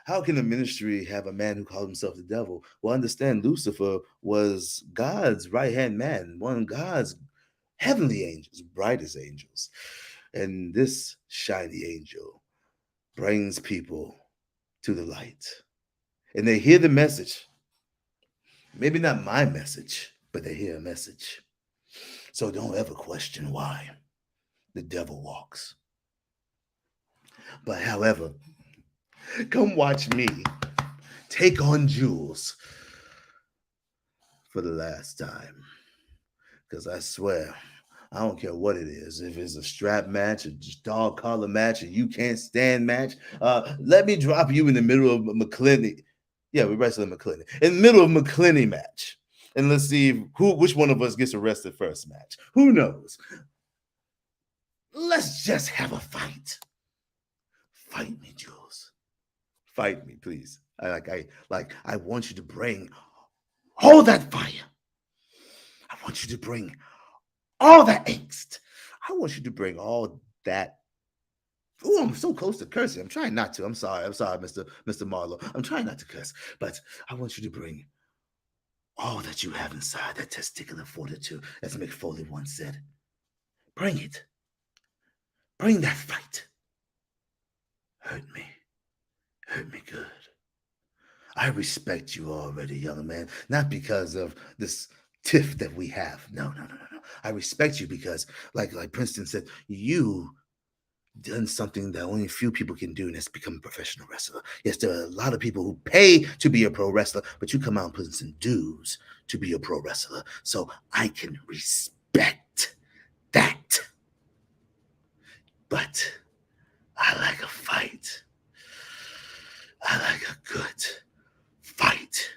Speaker 3: How can the ministry have a man who called himself the devil? Well, understand Lucifer was God's right-hand man, one of God's heavenly angels, brightest angels. And this shiny angel brings people to the light. And they hear the message. Maybe not my message, but they hear a message. So don't ever question why the devil walks. But however, come watch me take on Jules for the last time. Because I swear, I don't care what it is. If it's a strap match, a dog collar match, a you can't stand match, let me drop you in the middle of Macclenny. Yeah, we're wrestling Macclenny. In the middle of Macclenny match. And let's see which one of us gets arrested first match. Who knows? Let's just have a fight. Fight me, Jules. Fight me, please. I want you to bring all that fire. I want you to bring all that angst. I want you to bring all that. Oh, I'm so close to cursing. I'm trying not to. I'm sorry, Mr. Marlowe. I'm trying not to curse, but I want you to bring all that you have inside, that testicular fortitude, as Mick Foley once said. Bring it. Bring that fight. Hurt me. Hurt me good. I respect you already, young man, not because of this tiff that we have. No. I respect you because, like Princeton said, you done something that only a few people can do, and that's become a professional wrestler. Yes, there are a lot of people who pay to be a pro wrestler, but you come out and put in some dues to be a pro wrestler. So I can respect that. But I like a fight. I like a good fight.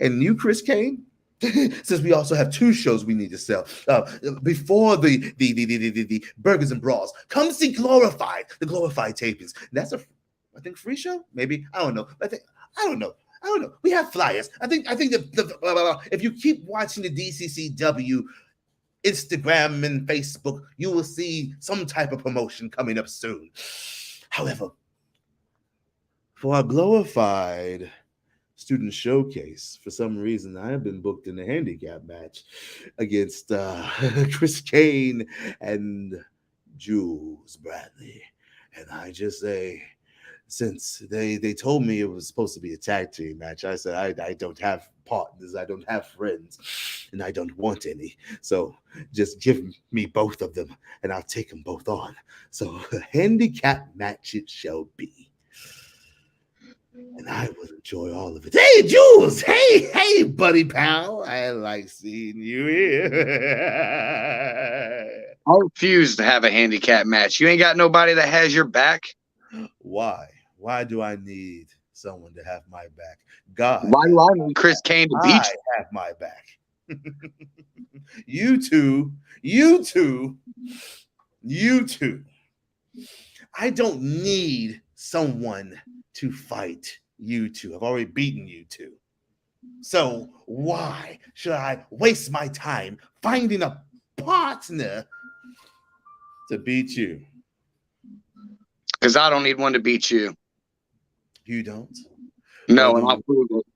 Speaker 3: And you, Chris Kane, since we also have 2 shows we need to sell before the Burgers and Brawls, come see Glorified, the Glorified tapings. That's I think free show, maybe. I don't know. I don't know. We have flyers. I think if you keep watching the DCCW Instagram and Facebook, you will see some type of promotion coming up soon. However, for our Glorified Student Showcase, for some reason, I have been booked in a handicap match against Chris Kane and Jules Bradley. And I just say, since they told me it was supposed to be a tag team match, I said, I don't have partners, I don't have friends, and I don't want any. So just give me both of them, and I'll take them both on. So a handicap match it shall be. And I will enjoy all of it. Hey, Jules! Hey, buddy pal. I like seeing you here.
Speaker 5: I refuse to have a handicap match. You ain't got nobody that has your back.
Speaker 3: Why? Why do I need someone to have my back? God.
Speaker 5: Why do I need Chris Kane to beat you?
Speaker 3: I have my back. You two. I don't need someone to fight you two. I've already beaten you two. So why should I waste my time finding a partner to beat you?
Speaker 5: Because I don't need one to beat you.
Speaker 3: You don't?
Speaker 5: No, and I'll prove it.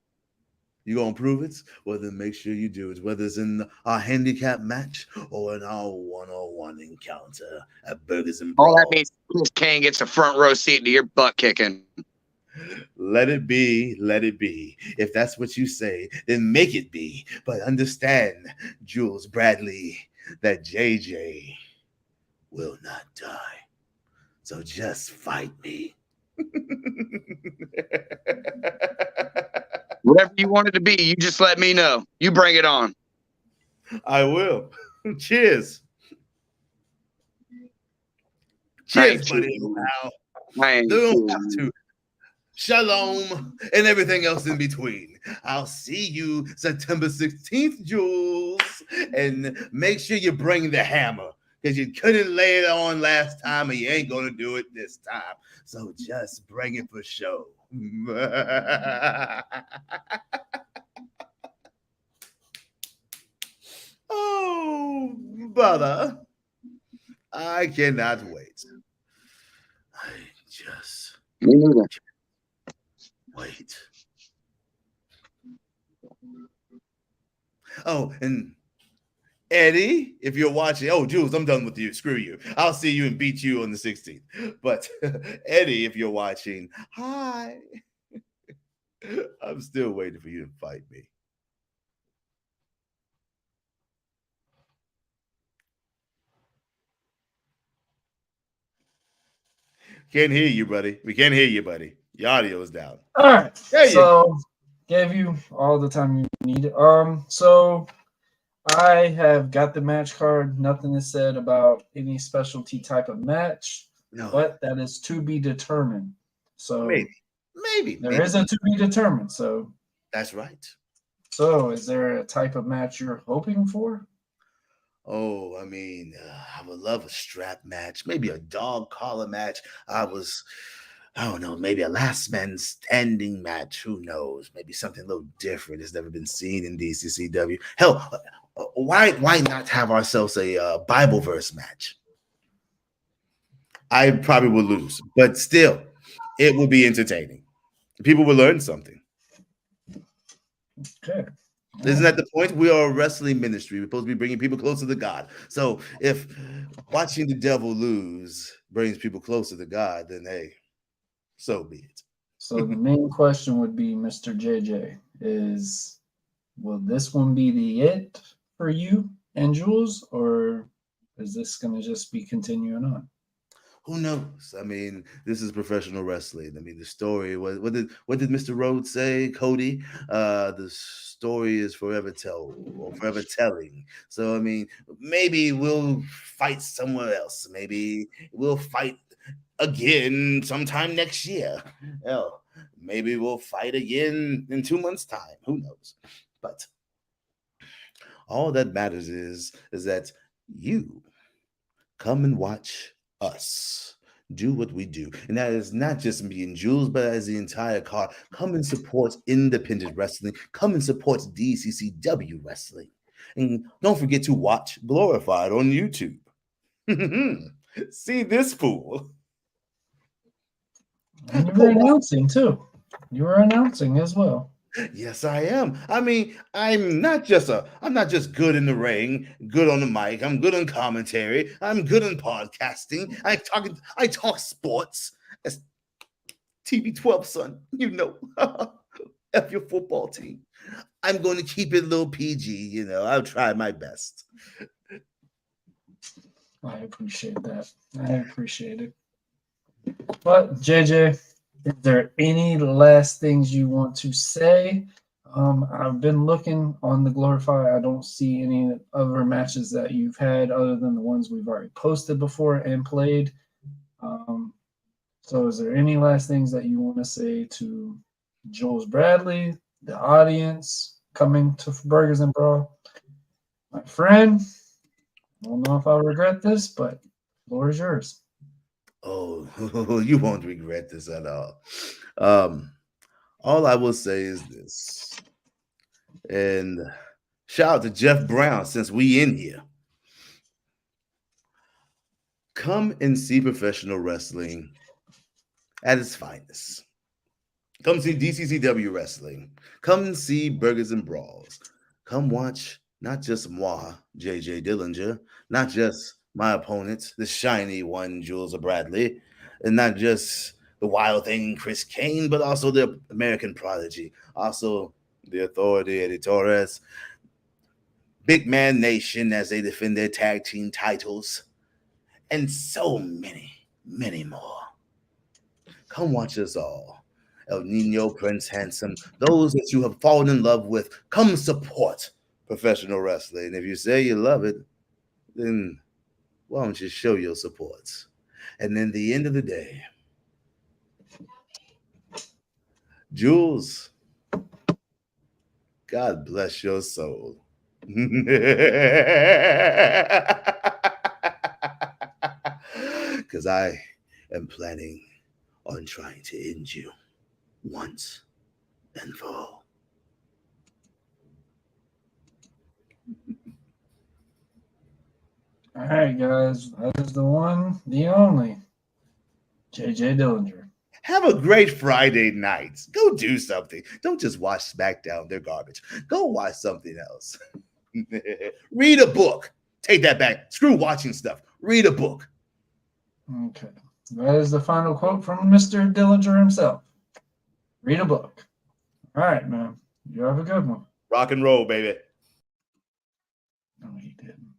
Speaker 3: You gonna prove it? Well, then make sure you do it, whether it's in our handicap match or in our one-on-one encounter at Burgers and Brawls.
Speaker 5: All that means Chris Kane gets a front row seat to your butt kicking.
Speaker 3: Let it be, let it be. If that's what you say, then make it be. But understand, Jules Bradley, that JJ will not die. So just fight me.
Speaker 5: Whatever you want it to be, you just let me know. You bring it on.
Speaker 3: I will. Cheers. Cheers, buddy.
Speaker 5: Thank
Speaker 3: You don't
Speaker 5: you.
Speaker 3: have to. Shalom and everything else in between. I'll see you September 16th, Jules. And make sure you bring the hammer, because you couldn't lay it on last time and you ain't going to do it this time. So just bring it for show. Oh, brother. I cannot wait. I just
Speaker 5: Me neither.
Speaker 3: wait. Oh, and Eddie, if you're watching, oh, Jules, I'm done with you. Screw you. I'll see you and beat you on the 16th. But Eddie, if you're watching, hi. I'm still waiting for you to fight me. Can't hear you, buddy. We can't hear you, buddy. Your audio is down.
Speaker 1: All right.
Speaker 3: There
Speaker 1: So gave you all the time you need. So I have got the match card. Nothing is said about any specialty type of match,
Speaker 3: No,
Speaker 1: but that is to be determined. So
Speaker 3: maybe.
Speaker 1: there is a to be determined. So
Speaker 3: That's right.
Speaker 1: is there a type of match you're hoping for?
Speaker 3: Oh, I mean, I would love a strap match, maybe a dog collar match. I don't know, maybe a last man standing match. Who knows? Maybe something a little different that's never been seen in DCCW. Hell, why not have ourselves a Bible verse match? I probably will lose, but still, it will be entertaining. People will learn something.
Speaker 1: Okay.
Speaker 3: Isn't that the point? We are a wrestling ministry. We're supposed to be bringing people closer to God. So if watching the devil lose brings people closer to God, then hey, so be it.
Speaker 1: So the main question would be, Mr. JJ, will this one be the it for you and Jules, or is this going to just be continuing on?
Speaker 3: Who knows? I mean, this is professional wrestling. I mean, the story. What did Mr. Rhodes say, Cody? The story is forever told or forever telling. So I mean, maybe we'll fight somewhere else. Maybe we'll fight again sometime next year. Hell, Maybe we'll fight again in 2 months' time. Who knows? But all that matters is that you come and watch us do what we do. And that is not just me and Jules, but as the entire car. Come and support independent wrestling. Come and support DCCW wrestling. And don't forget to watch Glorified on YouTube. See this fool.
Speaker 1: And you were announcing too. You were announcing as well.
Speaker 3: Yes, I am. I mean, I'm not just good in the ring, good on the mic. I'm good on commentary. I'm good on podcasting. I talk sports. As TB12, son, you know, F your football team. I'm going to keep it a little PG. You know, I'll try my best.
Speaker 1: I appreciate that. I appreciate it. But JJ, is there any last things you want to say? I've been looking on the Glorify. I don't see any other matches that you've had other than the ones we've already posted before and played. So is there any last things that you want to say to Jules Bradley, the audience coming to Burgers and Brawl? My friend, I don't know if I'll regret this, but the floor is yours.
Speaker 3: Oh, you won't regret this at all. All I will say is this, and shout out to Jeff Brown since we in here. Come and see professional wrestling at its finest. Come see DCCW wrestling. Come see Burgers and Brawls. Come watch not just moi, JJ Dillinger, not just my opponent, the shiny one, Jules Bradley, and not just the wild thing, Chris Kane, but also the American Prodigy, also the Authority, Eddie Torres, Big Man Nation as they defend their tag team titles, and so many, many more. Come watch us all. El Nino, Prince Handsome, those that you have fallen in love with, come support professional wrestling. If you say you love it, then why don't you show your support? And then the end of the day, Jules, God bless your soul. Because I am planning on trying to end you once and for all.
Speaker 1: All right, guys, that is the one, the only, JJ Dillinger.
Speaker 3: Have a great Friday night. Go do something. Don't just watch SmackDown. They're garbage. Go watch something else. Read a book. Take that back. Screw watching stuff. Read a book.
Speaker 1: Okay. That is the final quote from Mr. Dillinger himself. Read a book. All right, man. You have a good one.
Speaker 3: Rock and roll, baby.
Speaker 1: No, he didn't.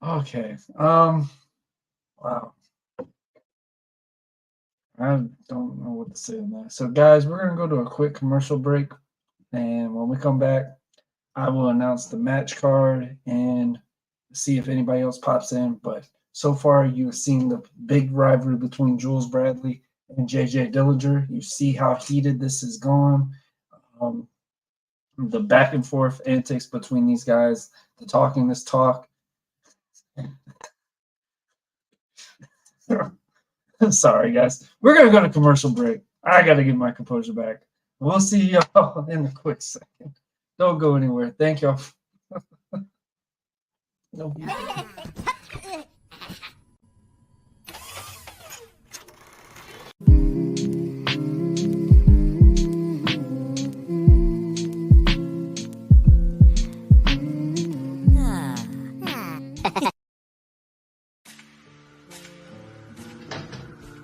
Speaker 1: Okay. Wow. I don't know what to say on that. So, guys, we're going to go to a quick commercial break. And when we come back, I will announce the match card and see if anybody else pops in. But so far, you've seen the big rivalry between Jules Bradley and JJ Dillinger. You see how heated this is gone. The back and forth antics between these guys, the talking this talk. Sorry, guys. We're going to go to commercial break. I got to get my composure back. We'll see y'all in a quick second. Don't go anywhere. Thank y'all. No.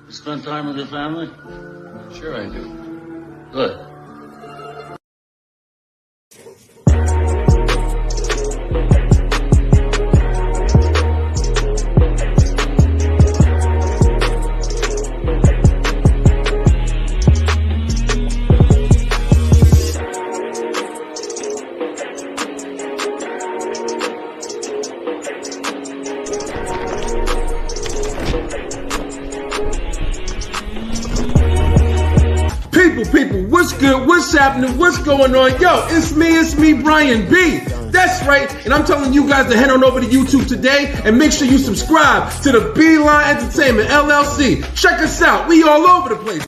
Speaker 10: Spend time with your family?
Speaker 11: Sure I do.
Speaker 10: Good. What's good? What's happening? What's going on? Yo, it's me, Brian B. That's right, and I'm telling you guys to head on over to YouTube today and make sure you subscribe to the Beeline Entertainment LLC. Check us out. We all over the place.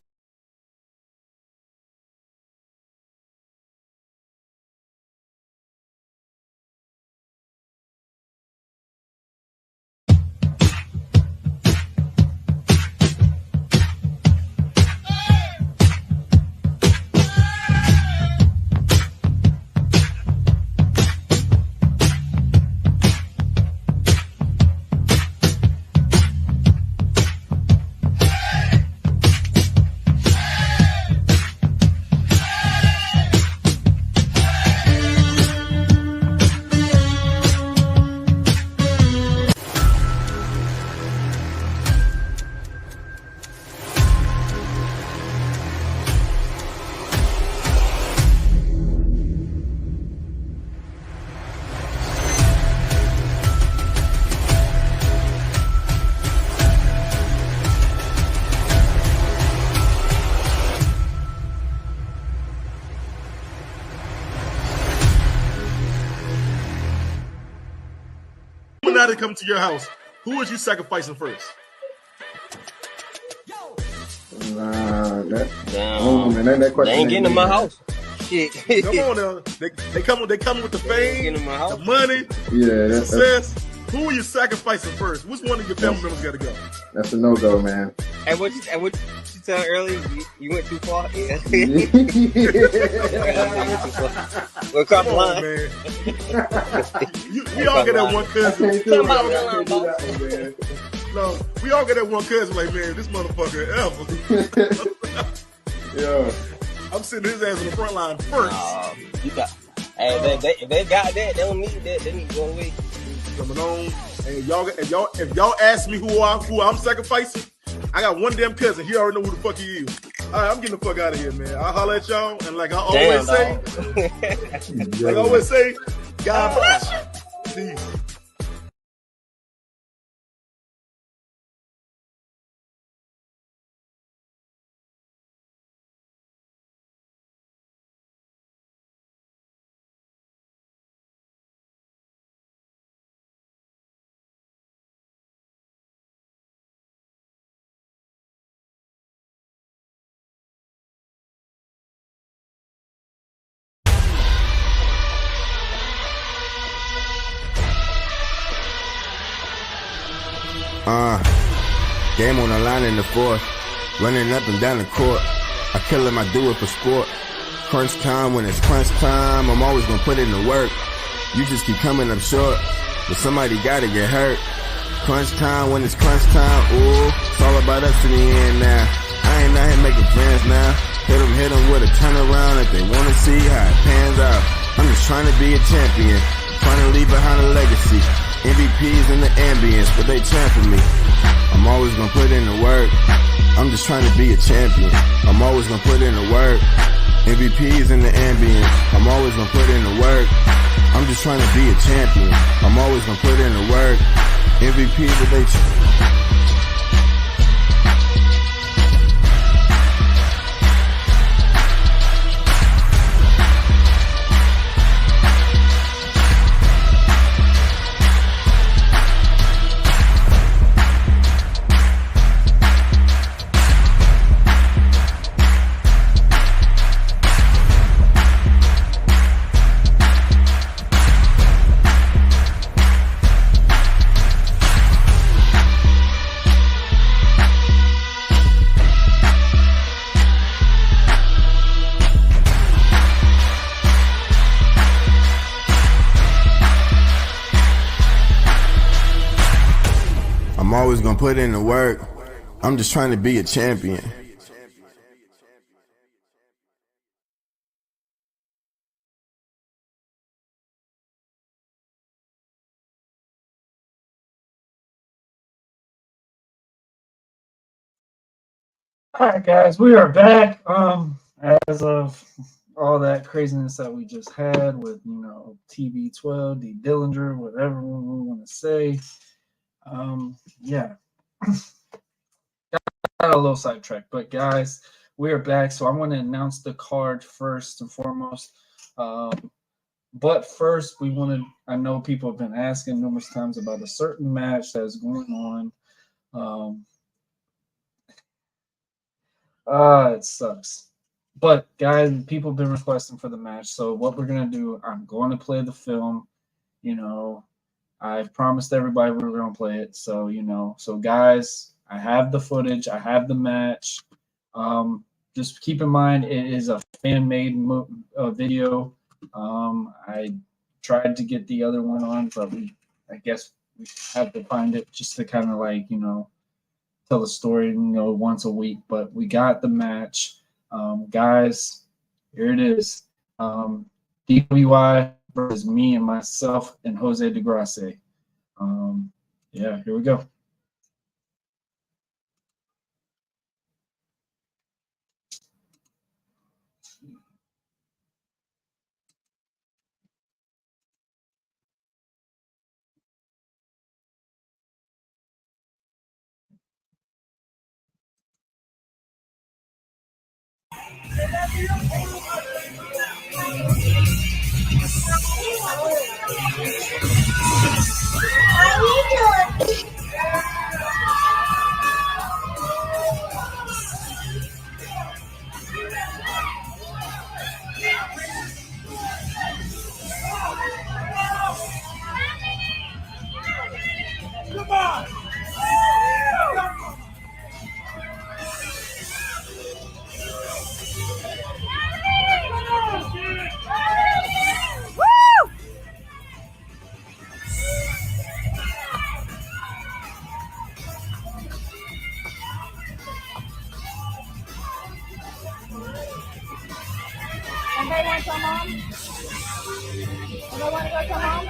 Speaker 12: Illuminati come to your house, who is you sacrificing first?
Speaker 13: That question they ain't getting in my house. Shit.
Speaker 12: Come on now. They coming with the fame, the money,
Speaker 13: Yeah,
Speaker 12: success. Who are you sacrificing first? Which one of your family members got to go?
Speaker 13: That's a no-go, man.
Speaker 14: And what you said earlier, you went too far. Yeah. Well,
Speaker 12: come on, man. We all get that one cousin. No, we all get that one cousin like, man, this motherfucker ever.
Speaker 13: Yeah.
Speaker 12: I'm sitting his ass in the front line first.
Speaker 14: You got. Hey, if they got that, they don't need that. They need to go away.
Speaker 12: Coming on, and if y'all ask me who I'm sacrificing, I got one damn cousin. He already know who the fuck he is. All right, I'm getting the fuck out of here, man. I'll holler at y'all, and like I always say, God bless you. Peace.
Speaker 15: Game on the line in the fourth, running up and down the court. I kill him, I do it for sport. Crunch time, when it's crunch time, I'm always gonna put in the work. You just keep coming up short, but somebody gotta get hurt. Crunch time, when it's crunch time, ooh, it's all about us in the end now. I ain't out here making friends now. Hit them with a turnaround if they wanna see how it pans out. I'm just trying to be a champion, trying to leave behind a legacy. MVPs in the ambience, but they champion me. I'm always gonna put in the work. I'm just trying to be a champion. I'm always gonna put in the work. MVPs in the ambience. I'm always gonna put in the work. I'm just trying to be a champion. I'm always gonna put in the work. MVPs, but they always gonna put in the work. I'm just trying to be a champion.
Speaker 1: All right, guys, we are back. As of all that craziness that we just had with, TB12, D. Dillinger, whatever we want to say. Yeah. Got a little sidetracked, but guys, we are back. So I want to announce the card first and foremost. But first, I know people have been asking numerous times about a certain match that is going on. It sucks. But guys, people have been requesting for the match. So what we're gonna do, I'm going to play the film. You know, I've promised everybody we were gonna play it. So so guys, I have the footage. I have the match. Just keep in mind it is a fan-made video. I tried to get the other one on, but I guess we have to find it just to kind of like tell the story once a week. But we got the match. Guys, here it is. DWI versus me and myself and Jose DeGrasse. Yeah, here we go.
Speaker 6: Come on!
Speaker 16: Anybody want some mom? Anybody want to go some mom?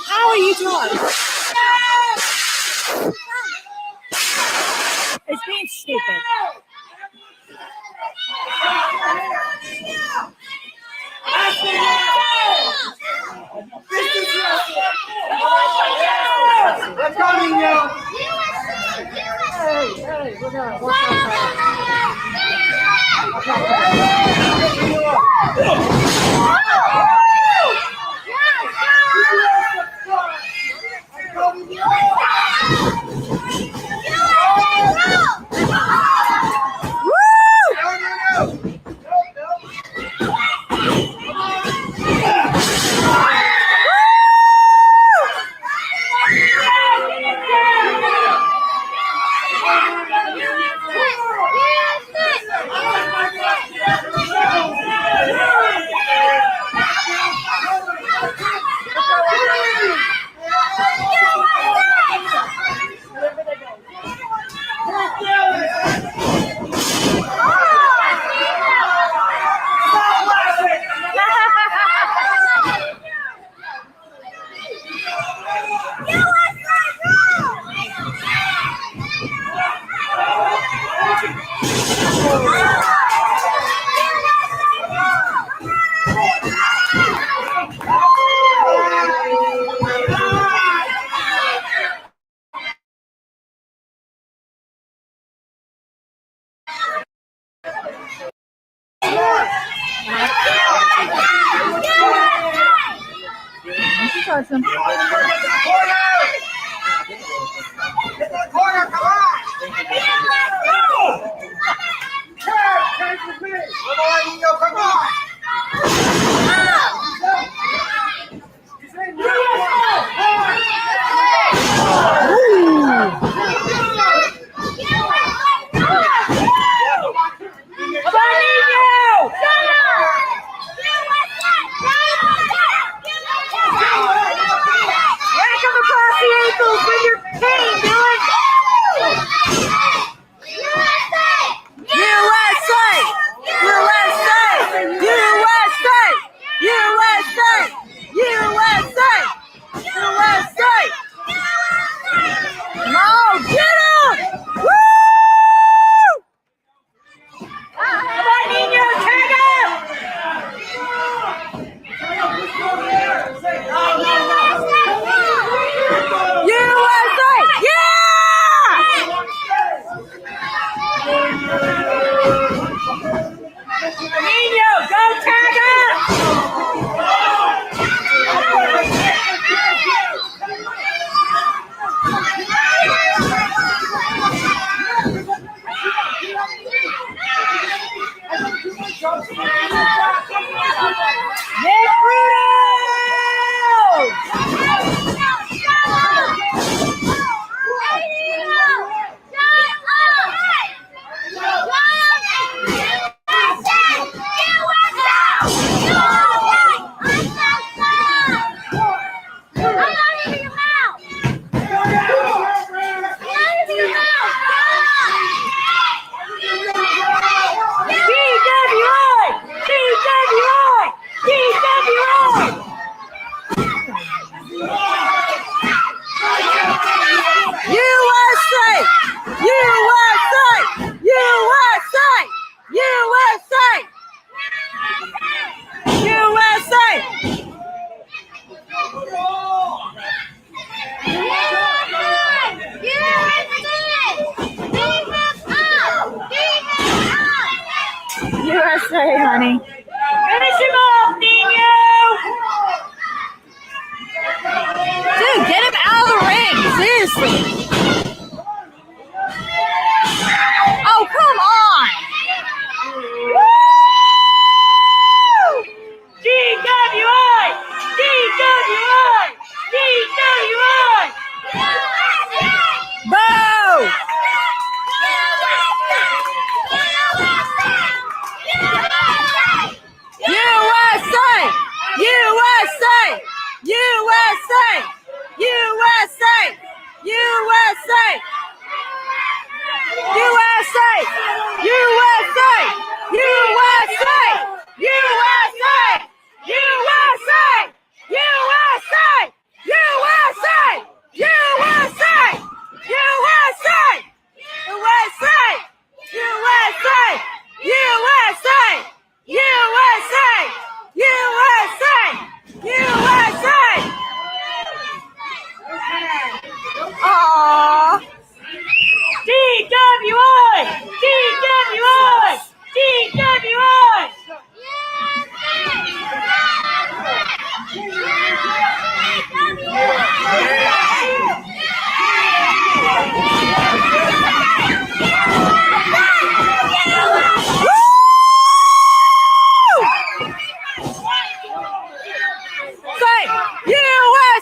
Speaker 16: How are you doing? It's being stupid.
Speaker 6: I'm coming now.
Speaker 16: Hey, we're gonna watch out. Touch him.
Speaker 6: Corner, come on! Come on!
Speaker 16: USA, honey. Finish him off, Nino! Dude, get him out of the ring. Seriously. Oh, come on. Woo! DWI! DWI! DWI! Boo! USA! USA! USA! USA! USA! USA! USA! USA! USA! USA! USA! USA! USA! USA! USA! USA! USA! USA! USA! Aww. DWI! DWI! DWI!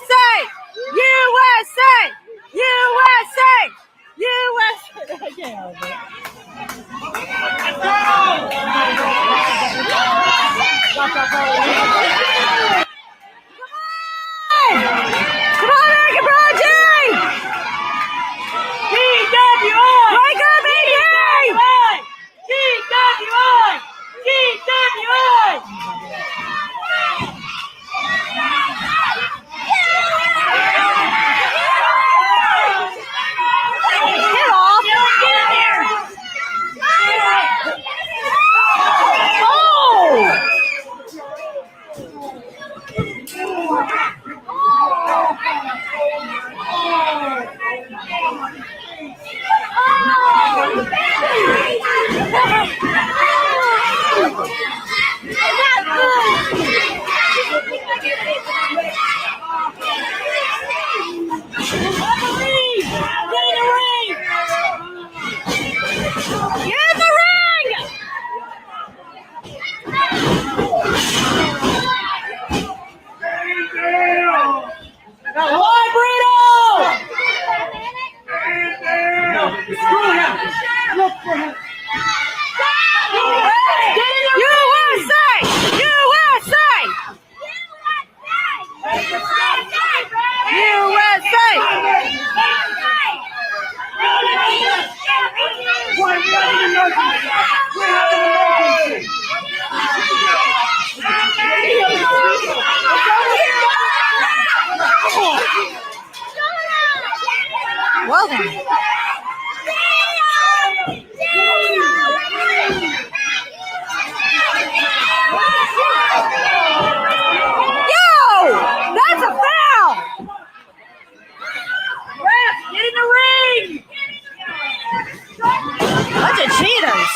Speaker 16: USA! USA! USA! USA! I can't help it. Come on, American Prodigy! DWI! Wake up, DWI! DWI! DWI! Get off! Get in there! one. Yo! That's a foul! Ref, get in the ring! Bunch of cheaters.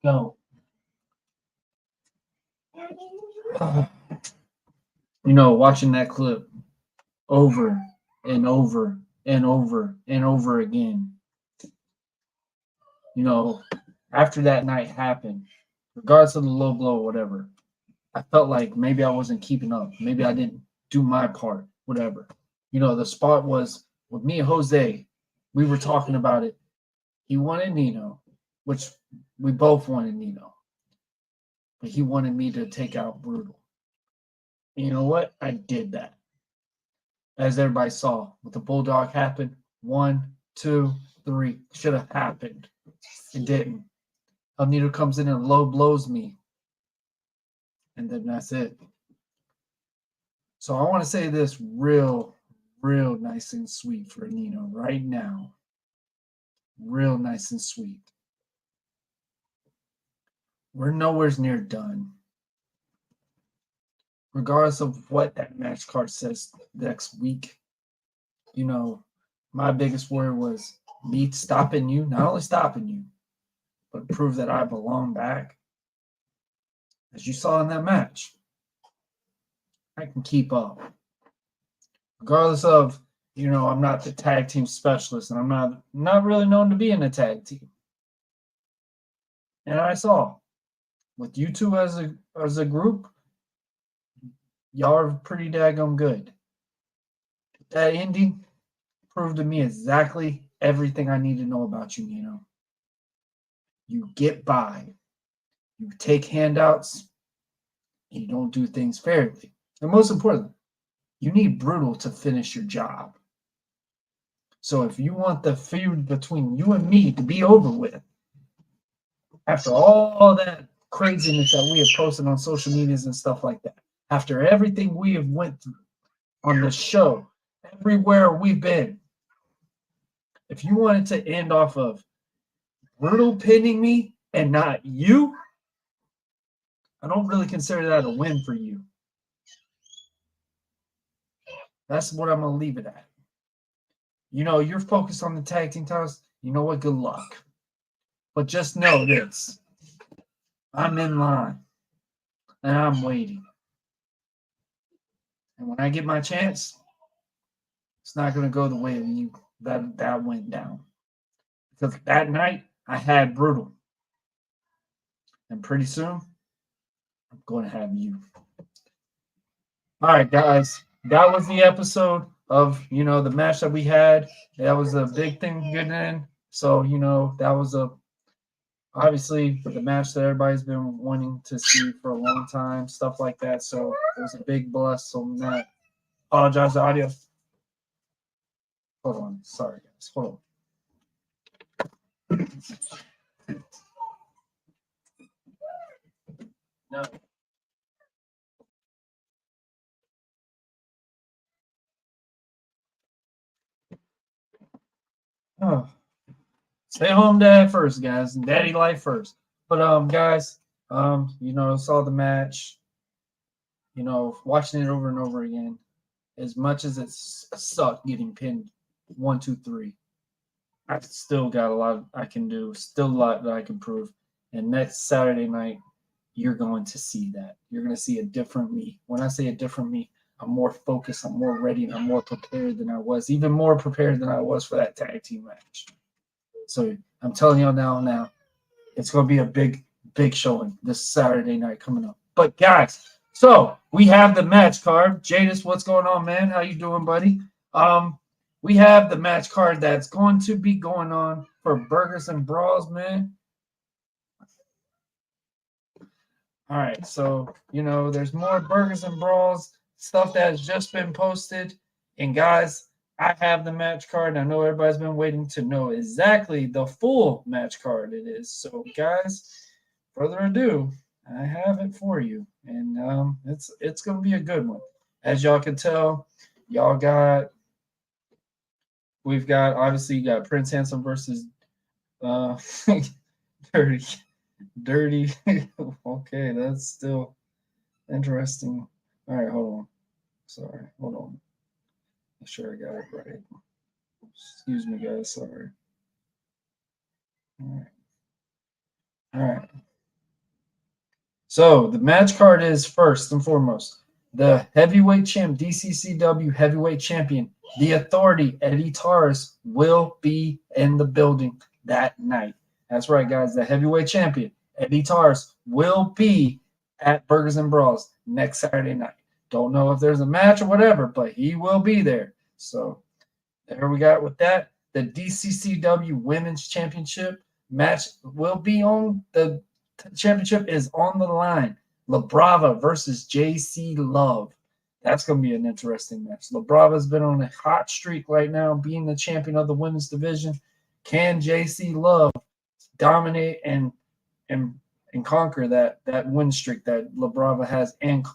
Speaker 1: Go. You know, watching that clip over and over and over and over again. You know, after that night happened, regardless of the low blow or whatever, I felt like maybe I wasn't keeping up. Maybe I didn't do my part, whatever. You know, the spot was with me and Jose. We were talking about it. He wanted Nino, which we both wanted Nino. But he wanted me to take out Brutal. And you know what? I did that. As everybody saw, with the Bulldog happened, 1, 2, 3, should have happened. It didn't. El Nino comes in and low blows me. And then that's it. So I want to say this real nice and sweet for Nino right now. Real nice and sweet. We're nowhere near done. Regardless of what that match card says next week, you know, my biggest worry was me stopping you, not only stopping you, but prove that I belong back. As you saw in that match, I can keep up. Regardless of, you know, I'm not the tag team specialist, and I'm not really known to be in a tag team. And I saw, with you two as a group, y'all are pretty daggone good. That ending proved to me exactly everything I need to know about you, Nino. You get by. You take handouts. And you don't do things fairly. And most importantly, you need Brutal to finish your job. So if you want the feud between you and me to be over with, after all that craziness that we have posted on social medias and stuff like that, after everything we have went through on the show, everywhere we've been, if you wanted to end off of Brutal pinning me and not you, I don't really consider that a win for you. That's what I'm going to leave it at. You know, you're focused on the tag team titles. You know what? Good luck. But just know this. I'm in line. And I'm waiting. And when I get my chance, it's not going to go the way that went down. Because that night, I had Brutal. And pretty soon, I'm going to have you. All right, guys. That was the episode of, you know, the match that we had. That was a big thing getting in. So, you know, that was obviously the match that everybody's been wanting to see for a long time, stuff like that. So it was a big bless on that. Apologize the audio. Hold on. Sorry, guys. Hold on. No. Oh. Stay home dad first, guys. Daddy life first. But guys, you know, saw the match, you know, watching it over and over again. As much as it sucked getting pinned 1, 2, 3. I still got a lot I can do, still a lot that I can prove. And next Saturday night, you're going to see that. You're going to see a different me. When I say a different me, I'm more focused, I'm more ready, and I'm more prepared than I was, even more prepared than I was for that tag team match. So I'm telling y'all now, it's going to be a big showing this Saturday night coming up. But guys, so we have the match card. Jadis, what's going on, man? How you doing, buddy? We have the match card that's going to be going on for Burgers and Brawls, man. All right, so, there's more Burgers and Brawls stuff that has just been posted. And guys, I have the match card. I know everybody's been waiting to know exactly the full match card it is. So, guys, further ado, I have it for you. And it's going to be a good one. As y'all can tell, we've got, obviously, you got Prince Handsome versus Dirty. Okay, that's still interesting. All right, hold on. Sorry, hold on. Make sure I got it right. Excuse me, guys. Sorry. All right. So the match card is first and foremost the heavyweight champ, DCCW heavyweight champion, the Authority, Eddie Taurus, will be in the building that night. That's right, guys. The heavyweight champion, Eddie Taurus, will be at Burgers and Brawls next Saturday night. Don't know if there's a match or whatever, but he will be there. So there we got with that. The DCCW Women's Championship match will be on. The championship is on the line. La Brava versus JC Love. That's going to be an interesting match. La Brava's been on a hot streak right now, being the champion of the women's division. Can JC Love dominate and conquer that win streak that La Brava has and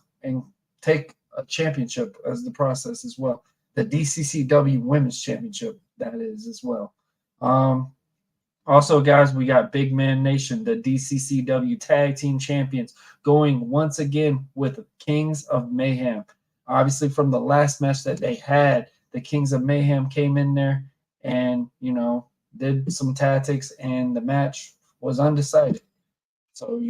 Speaker 1: take a championship as the process as well? The DCCW Women's Championship, that is, as well. Also, guys, we got Big Man Nation, the DCCW Tag Team Champions, going once again with Kings of Mayhem. Obviously, from the last match that they had, the Kings of Mayhem came in there and, did some tactics, and the match was undecided. So,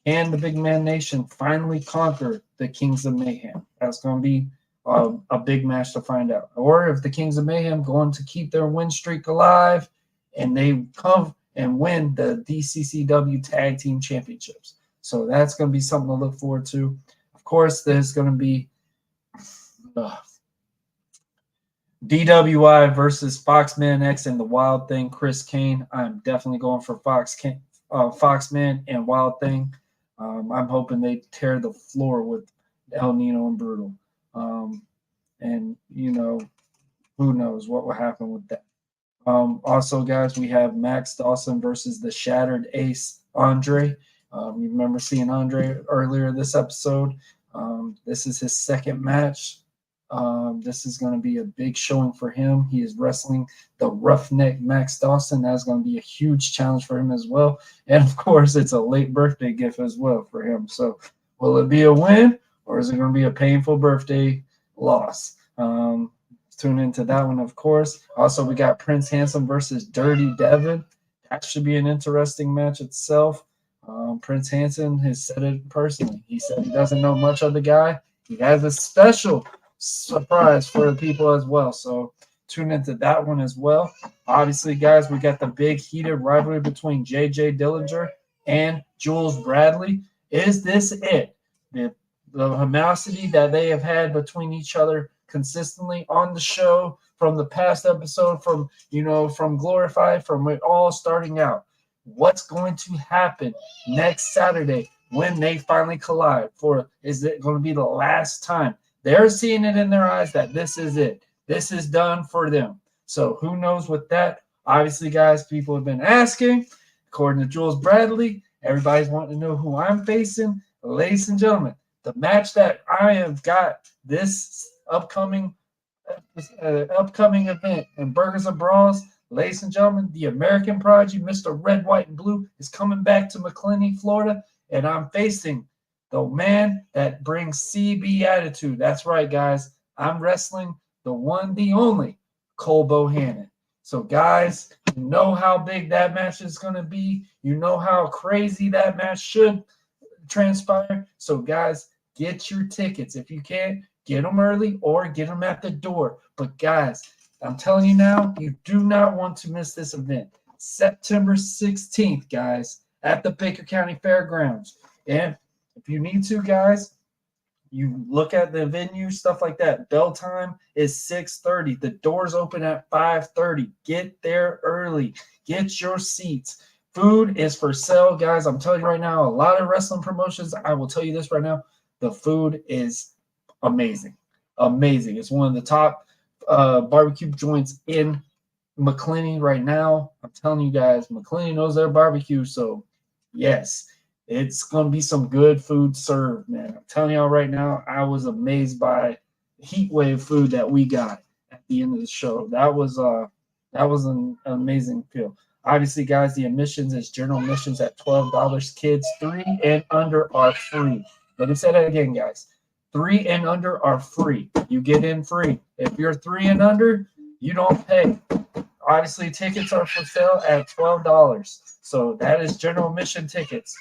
Speaker 1: can the Big Man Nation finally conquer the Kings of Mayhem? That's going to be a big match to find out. Or if the Kings of Mayhem going to keep their win streak alive and they come and win the DCCW Tag Team Championships. So that's going to be something to look forward to. Of course, there's going to be DWI versus Foxman X and the Wild Thing, Chris Kane. I'm definitely going for Foxman and Wild Thing. I'm hoping they tear the floor with El Nino and Brutal. And, who knows what will happen with that. Also, guys, we have Max Dawson versus the Shattered Ace, Andre. You remember seeing Andre earlier this episode. This is his second match. This is going to be a big showing for him. He is wrestling the Roughneck Max Dawson. That's going to be a huge challenge for him as well. And, of course, it's a late birthday gift as well for him. So will it be a win, or is it going to be a painful birthday loss? Tune into that one, of course. Also, we got Prince Handsome versus Dirty Devin. That should be an interesting match itself. Prince Handsome has said it personally. He said he doesn't know much of the guy. He has a special surprise for the people as well. So tune into that one as well. Obviously, guys, we got the big heated rivalry between JJ Dillinger and Jules Bradley. Is this it? The animosity that they have had between each other consistently on the show from the past episode, from Glorified, from it all starting out. What's going to happen next Saturday when they finally collide? Is it going to be the last time? They're seeing it in their eyes that this is it. This is done for them. So who knows with that? Obviously, guys, people have been asking. According to Jules Bradley, everybody's wanting to know who I'm facing. Ladies and gentlemen, the match that I have got this upcoming event in Burgers and Brawls, ladies and gentlemen, the American Prodigy, Mr. Red, White, and Blue, is coming back to Macclenny, Florida, and I'm facing the man that brings CB attitude. That's right, guys. I'm wrestling the one, the only, Cole Bohannon. So, guys, you know how big that match is going to be. You know how crazy that match should transpire. So, guys, get your tickets. If you can, get them early or get them at the door. But, guys, I'm telling you now, you do not want to miss this event. September 16th, guys, at the Baker County Fairgrounds. And if you need to, guys, you look at the venue, stuff like that. Bell time is 6:30. The doors open at 5:30. Get there early. Get your seats. Food is for sale, guys. I'm telling you right now, a lot of wrestling promotions, I will tell you this right now, the food is amazing. Amazing. It's one of the top barbecue joints in Macclenny right now. I'm telling you guys, Macclenny knows their barbecue. So, yes, it's going to be some good food served, man. I'm telling y'all right now, I was amazed by heat wave food that we got at the end of the show. That was an amazing feel. Obviously, guys, the admissions is general admissions at $12. Kids 3 and under are free. Let me say that again, guys. 3 and under are free. You get in free. If you're 3 and under, you don't pay. Obviously, tickets are for sale at $12. So that is general admission tickets.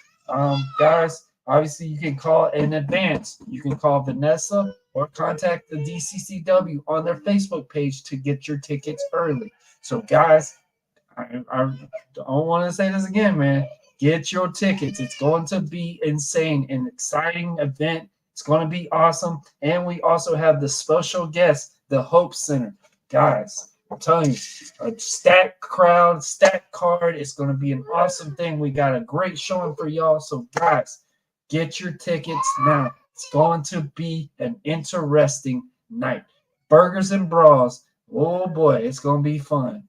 Speaker 1: Guys, obviously, you can call in advance. You can call Vanessa or contact the DCCW on their Facebook page to get your tickets early. So, guys, I don't want to say this again, man. Get your tickets. It's going to be insane, an exciting event. It's going to be awesome. And we also have the special guest, the Hope Center. Guys, I'm telling you, a stacked crowd, stacked card. It's going to be an awesome thing. We got a great showing for y'all. So, guys, get your tickets now. It's going to be an interesting night. Burgers and Brawls. Oh, boy, it's going to be fun.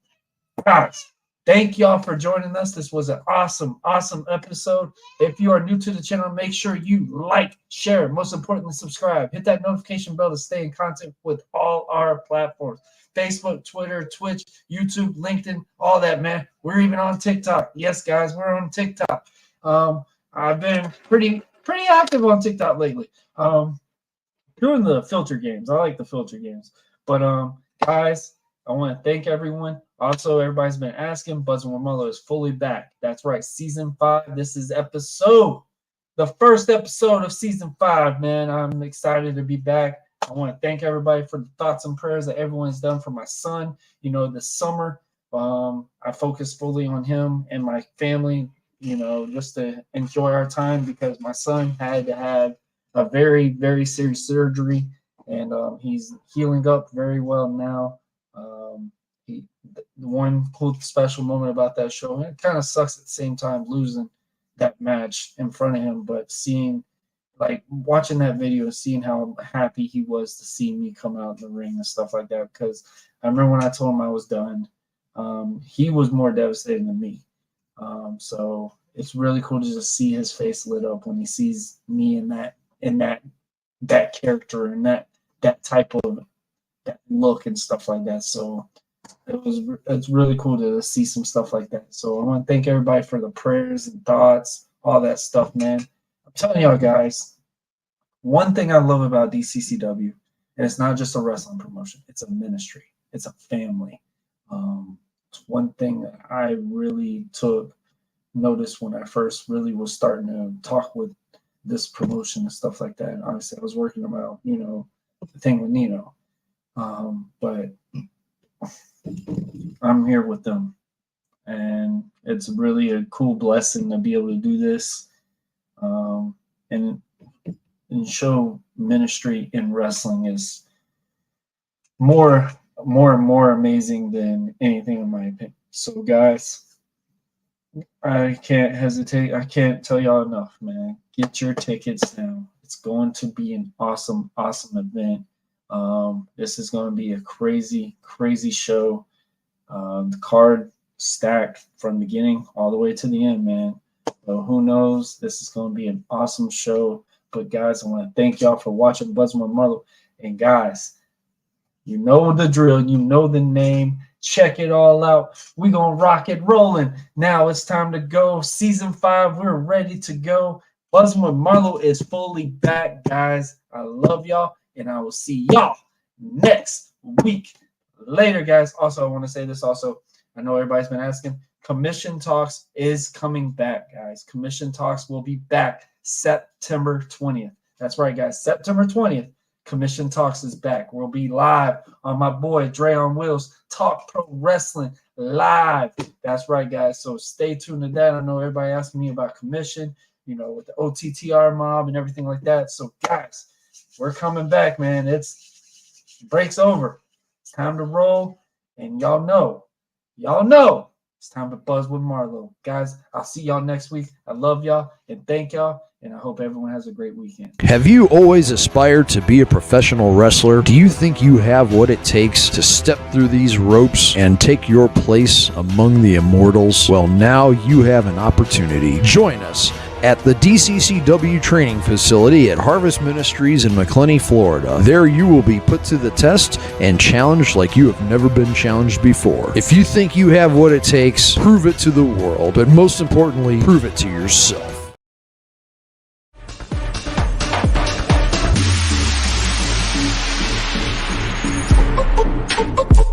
Speaker 1: Guys, thank y'all for joining us. This was an awesome, awesome episode. If you are new to the channel, make sure you like, share, most importantly, subscribe. Hit that notification bell to stay in contact with all our platforms. Facebook, Twitter, Twitch, YouTube, LinkedIn, all that, man. We're even on TikTok. Yes, guys, we're on TikTok. I've been pretty active on TikTok lately. Doing the filter games. I like the filter games. But guys, I want to thank everyone. Also, everybody's been asking. Buzzing with Marlo is fully back. That's right, season 5. This is the first episode of season 5, man. I'm excited to be back. I want to thank everybody for the thoughts and prayers that everyone's done for my son. You know, this summer, I focused fully on him and my family, you know, just to enjoy our time because my son had to have a very, very serious surgery, and he's healing up very well now. The one cool special moment about that show, and it kind of sucks at the same time losing that match in front of him, but watching that video and seeing how happy he was to see me come out in the ring and stuff like that, because I remember when I told him I was done, he was more devastated than me. So it's really cool to just see his face lit up when he sees me in that character and that type of that look and stuff like that. So it's really cool to see some stuff like that. So I want to thank everybody for the prayers and thoughts, all that stuff, man. I'm telling y'all guys, one thing I love about DCCW, and it's not just a wrestling promotion, it's a ministry, it's a family. It's one thing that I really took notice when I first really was starting to talk with this promotion and stuff like that. And obviously I was working about, you know, the thing with Nino. But I'm here with them, and it's really a cool blessing to be able to do this, and show ministry in wrestling is more and more amazing than anything in my opinion. So guys, I can't hesitate. I can't tell y'all enough, man. Get your tickets now. It's going to be an awesome, awesome event. This is going to be a crazy, crazy show. The card stacked from beginning all the way to the end, man. So who knows? This is going to be an awesome show. But guys, I want to thank y'all for watching Buzzing with Marlo. And guys, you know the drill. You know the name. Check it all out. We're going to rock it rolling. Now it's time to go. Season 5, we're ready to go. Buzzing with Marlo is fully back, guys. I love y'all, and I will see y'all next week. later, guys. Also, I want to say this also. I know everybody's been asking. Commission Talks is coming back, guys. Commission Talks will be back September 20th. That's right, guys. September 20th, Commission Talks is back. We'll be live on my boy Dre on Wheels Talk Pro Wrestling live. That's right, guys. So stay tuned to that. I know everybody asking me about commission, you know, with the OTTR mob and everything like that. So, guys, we're coming back, man. Break's over. It's time to roll, and y'all know, it's time to buzz with Marlo. Guys, I'll see y'all next week. I love y'all, and thank y'all, and I hope everyone has a great weekend.
Speaker 17: Have you always aspired to be a professional wrestler? Do you think you have what it takes to step through these ropes and take your place among the immortals? Well, now you have an opportunity. Join us at the DCCW training facility at Harvest Ministries in Macclenny, Florida. There you will be put to the test and challenged like you have never been challenged before. If you think you have what it takes, prove it to the world, but most importantly, prove it to yourself.
Speaker 6: Oh,